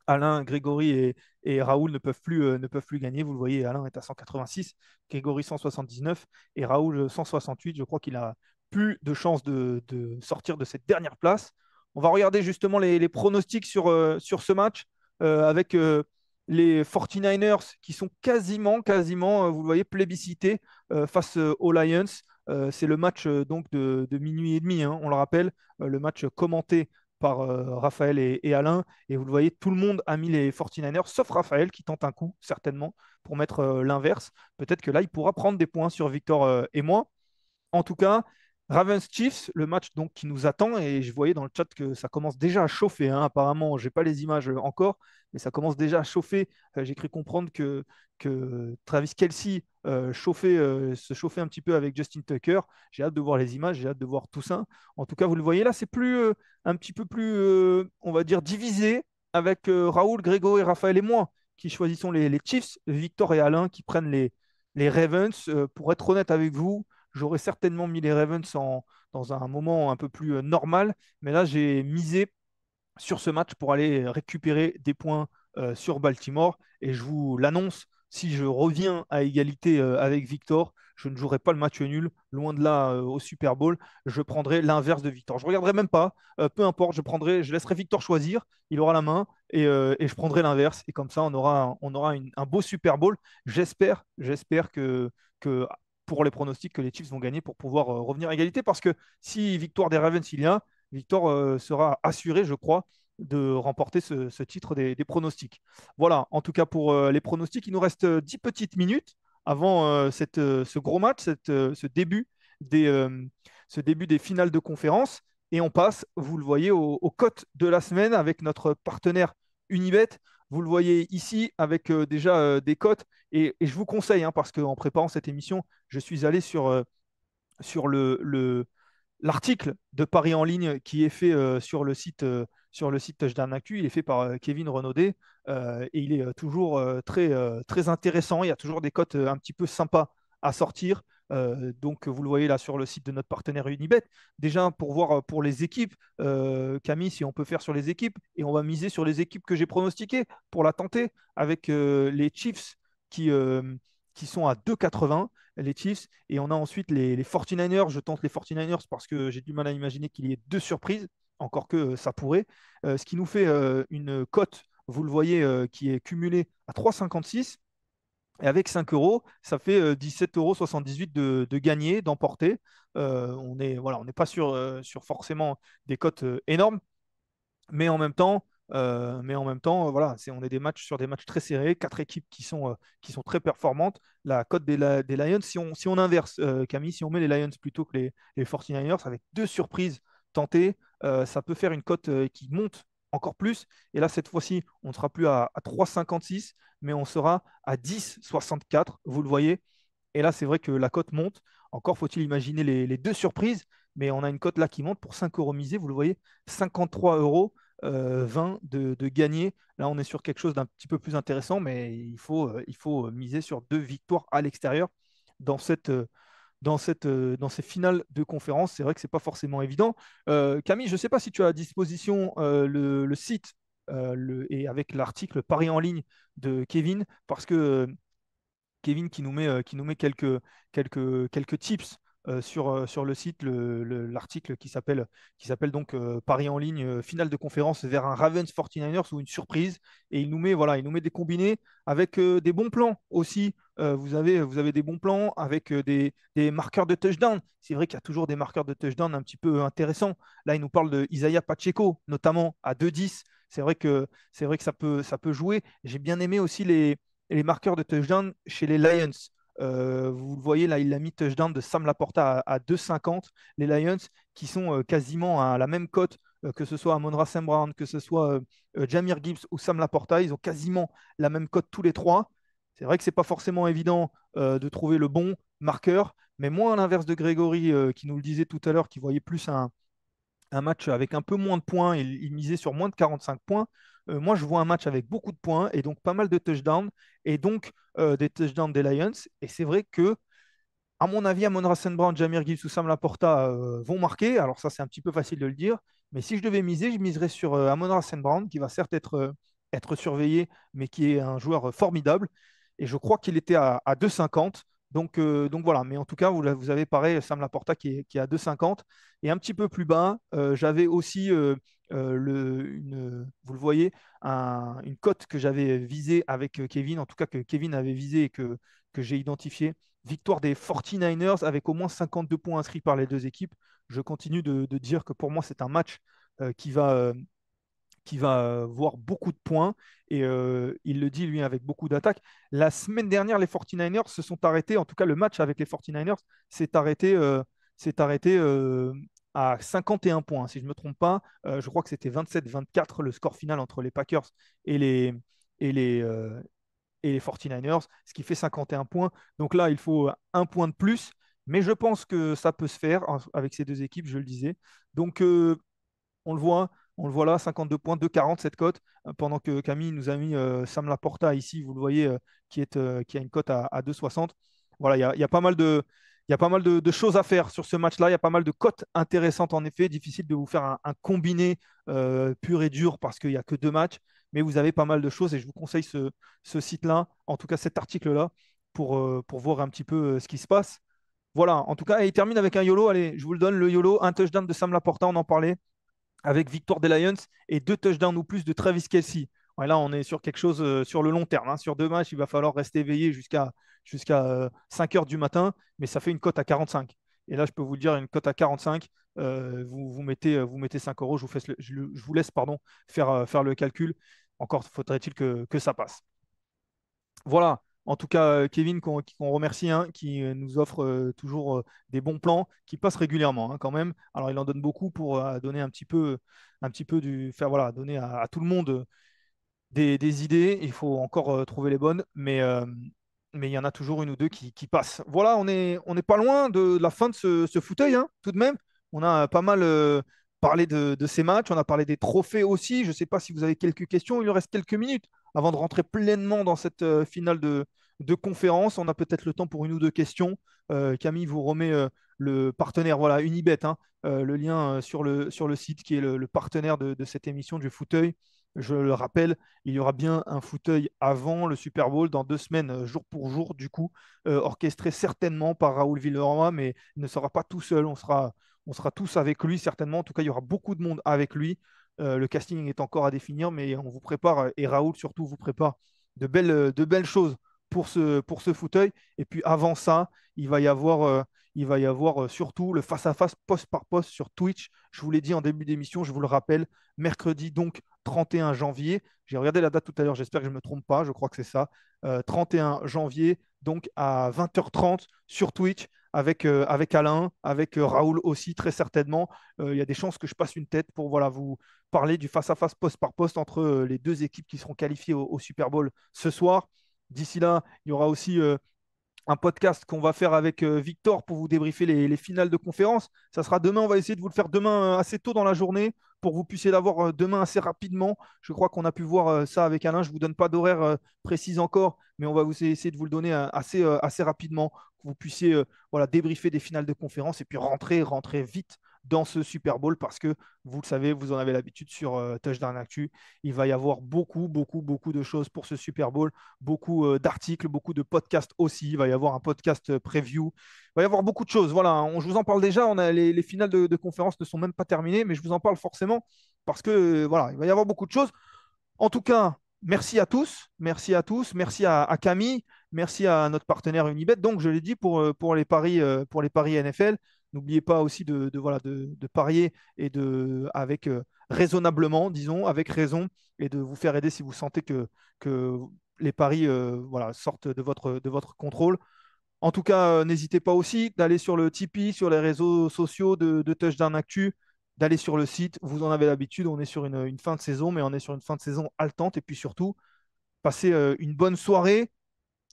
Alain, Grégory et Raoul ne peuvent plus gagner. Vous le voyez, Alain est à 186, Grégory 179 et Raoul 168. Je crois qu'il a plus de chances de sortir de cette dernière place. On va regarder justement les pronostics sur ce match avec les 49ers qui sont quasiment, vous le voyez, plébiscités face aux Lions. C'est le match donc de minuit et demi, hein, on le rappelle, le match commenté par Raphaël et Alain. Et vous le voyez, tout le monde a mis les 49ers, sauf Raphaël qui tente un coup, certainement, pour mettre l'inverse. Peut-être que là, il pourra prendre des points sur Victor et moi. En tout cas, Ravens Chiefs, le match donc qui nous attend, et je voyais dans le chat que ça commence déjà à chauffer, hein. Apparemment, je n'ai pas les images encore, mais ça commence déjà à chauffer. J'ai cru comprendre que Travis Kelce se chauffait un petit peu avec Justin Tucker. J'ai hâte de voir les images, j'ai hâte de voir tout ça. En tout cas, vous le voyez là, c'est un petit peu plus, on va dire, divisé avec Raoul, Grégo et Raphaël et moi qui choisissons les Chiefs, Victor et Alain qui prennent les Ravens. Pour être honnête avec vous, j'aurais certainement mis les Ravens dans un moment un peu plus normal, mais là, j'ai misé sur ce match pour aller récupérer des points sur Baltimore. Et je vous l'annonce, si je reviens à égalité avec Victor, je ne jouerai pas le match nul, loin de là au Super Bowl. Je prendrai l'inverse de Victor. Je ne regarderai même pas, peu importe, je laisserai Victor choisir, il aura la main et je prendrai l'inverse. Et comme ça, on aura un beau Super Bowl. J'espère que pour les pronostics que les Chiefs vont gagner pour pouvoir revenir à égalité. Parce que si victoire des Ravens il y a, Victor sera assuré, je crois, de remporter ce titre des pronostics. Voilà, en tout cas pour les pronostics, il nous reste 10 petites minutes avant ce gros match, des, euh, ce début des finales de conférence. Et on passe, vous le voyez, aux cotes de la semaine avec notre partenaire Unibet. Vous le voyez ici avec déjà des cotes. Et je vous conseille, hein, parce qu'en préparant cette émission, je suis allé sur l'article de Paris en ligne qui est fait sur le site Touchdown Actu. Il est fait par Kevin Renaudet et il est toujours très intéressant. Il y a toujours des cotes un petit peu sympas à sortir. Donc, vous le voyez là sur le site de notre partenaire Unibet. Déjà, pour voir pour les équipes, Camille, si on peut faire sur les équipes, et on va miser sur les équipes que j'ai pronostiquées pour la tenter avec les Chiefs qui, euh, qui sont à 2,80 les Chiefs. Et on a ensuite les 49ers. Je tente les 49ers parce que j'ai du mal à imaginer qu'il y ait deux surprises, encore que ça pourrait. Ce qui nous fait une cote, vous le voyez, qui est cumulée à 3,56. Et avec 5 euros, ça fait 17,78 € de gagner, d'emporter. On n'est pas sur forcément des cotes énormes, mais en même temps, voilà, on est sur des matchs très serrés, quatre équipes qui sont très performantes. La cote des Lions, si on inverse, Camille, si on met les Lions plutôt que les 49ers, avec deux surprises tentées, ça peut faire une cote qui monte encore plus. Et là, cette fois-ci, on ne sera plus à 3,56, mais on sera à 10,64. Vous le voyez. Et là, c'est vrai que la cote monte. Encore faut-il imaginer les deux surprises, mais on a une cote là qui monte pour 5 euros misés. Vous le voyez, 53 euros 20 de gagner. Là, on est sur quelque chose d'un petit peu plus intéressant, mais il faut miser sur deux victoires à l'extérieur dans dans ces finales de conférence. C'est vrai que c'est pas forcément évident. Camille, je ne sais pas si tu as à disposition le site et avec l'article Paris en ligne de Kevin, parce que Kevin qui nous met quelques tips sur le site, l'article qui s'appelle donc Paris en ligne, finale de conférence vers un Ravens 49ers ou une surprise. Et il nous met des combinés avec des bons plans aussi. Vous avez des bons plans avec des marqueurs de touchdown. C'est vrai qu'il y a toujours des marqueurs de touchdown un petit peu intéressants. Là, il nous parle de Isaiah Pacheco, notamment à 2,10. C'est vrai que ça peut jouer. J'ai bien aimé aussi les marqueurs de touchdown chez les Lions. Vous le voyez là, il a mis touchdown de Sam Laporta à 2,50. Les Lions qui sont quasiment à la même cote, que ce soit Amon-Ra St. Brown, que ce soit Jahmyr Gibbs ou Sam Laporta, ils ont quasiment la même cote tous les trois. C'est vrai que c'est pas forcément évident de trouver le bon marqueur, Mais moi, à l'inverse de Grégory, qui nous le disait tout à l'heure, qui voyait plus un match avec un peu moins de points, il misait sur moins de 45 points. Moi, je vois un match avec beaucoup de points et donc pas mal de touchdowns et donc des touchdowns des Lions. Et c'est vrai que à mon avis, Amon-Ra St. Brown, Jahmyr Gibbs ou Sam Laporta vont marquer. Alors ça, c'est un petit peu facile de le dire. Mais si je devais miser, je miserais sur Amon-Ra St. Brown, qui va certes être surveillé, mais qui est un joueur formidable. Et je crois qu'il était à 2,50. Donc voilà. Mais en tout cas, vous avez pareil, Sam Laporta qui est à 2,50. Et un petit peu plus bas, j'avais aussi, vous le voyez, une cote que j'avais visée avec Kevin, en tout cas que Kevin avait visée et que j'ai identifié. Victoire des 49ers avec au moins 52 points inscrits par les deux équipes. Je continue de dire que pour moi, c'est un match qui va voir beaucoup de points. Et il le dit, lui, avec beaucoup d'attaques. La semaine dernière, les 49ers se sont arrêtés. En tout cas, le match avec les 49ers s'est arrêté à 51 points. Si je ne me trompe pas, je crois que c'était 27-24 le score final entre les Packers et et les, euh, et les 49ers, ce qui fait 51 points. Donc là, il faut un point de plus, mais je pense que ça peut se faire avec ces deux équipes, je le disais. Donc on le voit, on le voit là, 52 points, 2,40 cette cote, pendant que Camille nous a mis Sam Laporta ici, vous le voyez, qui a une cote à 2,60. Voilà, il y a pas mal de choses à faire sur ce match-là. Il y a pas mal de cotes intéressantes en effet. Difficile de vous faire un combiné pur et dur parce qu'il n'y a que deux matchs. Mais vous avez pas mal de choses et je vous conseille ce site-là, en tout cas cet article-là, pour voir un petit peu ce qui se passe. Voilà, en tout cas, et il termine avec un YOLO. Allez, je vous le donne, le YOLO, un touchdown de Sam Laporta, on en parlait avec victoire des Lions et deux touchdowns ou plus de Travis Kelce. Ouais, là, on est sur quelque chose sur le long terme, hein. Sur deux matchs, il va falloir rester éveillé jusqu'à 5 heures du matin, mais ça fait une cote à 45. Et là, je peux vous le dire, une cote à 45, vous mettez 5 euros, je vous laisse faire le calcul. Encore faudrait-il que ça passe. Voilà, en tout cas, Kevin, qu'on remercie, hein, qui nous offre toujours des bons plans, qui passent régulièrement, hein, quand même. Alors, il en donne beaucoup pour donner un petit peu voilà, donner à tout le monde des idées. Il faut encore trouver les bonnes, mais il y en a toujours une ou deux qui passent. Voilà, on est pas loin de la fin de ce fauteuil, hein, tout de même. On a pas mal parlé de ces matchs, on a parlé des trophées aussi. Je ne sais pas si vous avez quelques questions, il nous reste quelques minutes avant de rentrer pleinement dans cette finale de conférence. On a peut-être le temps pour une ou deux questions. Camille vous remet le partenaire, voilà, Unibet, hein, le lien sur le site qui est le partenaire de cette émission du fauteuil. Je le rappelle, il y aura bien un fauteuil avant le Super Bowl dans 2 semaines, jour pour jour, du coup, orchestré certainement par Raoul Villeroy, mais il ne sera pas tout seul. On sera tous avec lui, certainement. En tout cas, il y aura beaucoup de monde avec lui. Le casting est encore à définir, mais on vous prépare, et Raoul surtout vous prépare de belles choses pour ce fauteuil. Et puis avant ça, il va y avoir surtout le face-à-face poste par poste sur Twitch. Je vous l'ai dit en début d'émission, je vous le rappelle, mercredi donc 31 janvier. J'ai regardé la date tout à l'heure, j'espère que je ne me trompe pas, je crois que c'est ça. 31 janvier, donc à 20h30 sur Twitch, avec Alain, avec Raoul aussi, très certainement. Il y a des chances que je passe une tête pour voilà, vous parler du face-à-face poste par poste entre les deux équipes qui seront qualifiées au Super Bowl ce soir. D'ici là, il y aura aussi un podcast qu'on va faire avec Victor pour vous débriefer les finales de conférence. Ça sera demain, on va essayer de vous le faire demain assez tôt dans la journée pour que vous puissiez l'avoir demain assez rapidement. Je crois qu'on a pu voir ça avec Alain. Je ne vous donne pas d'horaire précise encore, mais on va vous essayer de vous le donner assez rapidement, que vous puissiez voilà, débriefer des finales de conférence et puis rentrer vite dans ce Super Bowl parce que vous le savez, vous en avez l'habitude sur Touchdown Actu. Il va y avoir beaucoup, beaucoup, beaucoup de choses pour ce Super Bowl, beaucoup d'articles, beaucoup de podcasts aussi. Il va y avoir un podcast preview. Il va y avoir beaucoup de choses. Voilà, je vous en parle déjà. Les finales de conférence ne sont même pas terminées, mais je vous en parle forcément parce que voilà, il va y avoir beaucoup de choses. En tout cas, merci à tous. Merci à tous. Merci à Camille. Merci à notre partenaire Unibet. Donc, je l'ai dit pour les paris NFL. N'oubliez pas aussi voilà, de parier et avec raisonnablement, disons, avec raison, et de vous faire aider si vous sentez que les paris voilà, sortent de votre contrôle. En tout cas, n'hésitez pas aussi d'aller sur le Tipeee, sur les réseaux sociaux de Touchdown Actu, d'aller sur le site. Vous en avez l'habitude, on est sur une fin de saison, mais on est sur une fin de saison haletante. Et puis surtout, passez une bonne soirée.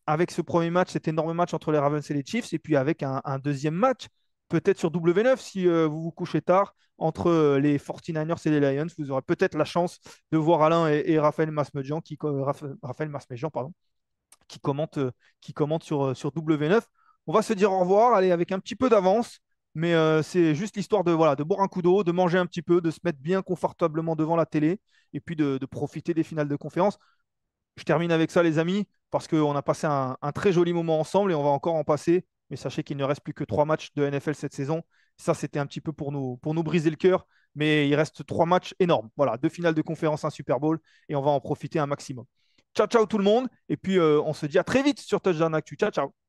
avec ce premier match, cet énorme match entre les Ravens et les Chiefs, et puis avec un deuxième match, peut-être sur W9 si vous vous couchez tard, entre les 49ers et les Lions. Vous aurez peut-être la chance de voir Alain et Raphaël Masmejian Raphaël Masmejian, pardon, qui commente, sur W9. On va se dire au revoir, allez, avec un petit peu d'avance, mais c'est juste l'histoire de, voilà, de boire un coup d'eau, de manger un petit peu, de se mettre bien confortablement devant la télé, et puis de profiter des finales de conférence. Je termine avec ça, les amis, parce qu'on a passé un très joli moment ensemble et on va encore en passer. Mais sachez qu'il ne reste plus que 3 matchs de NFL cette saison. Ça, c'était un petit peu pour nous briser le cœur. Mais il reste 3 matchs énormes. Voilà, 2 finales de conférence, un Super Bowl. Et on va en profiter un maximum. Ciao, ciao tout le monde. Et puis, on se dit à très vite sur Touchdown Actu. Ciao, ciao.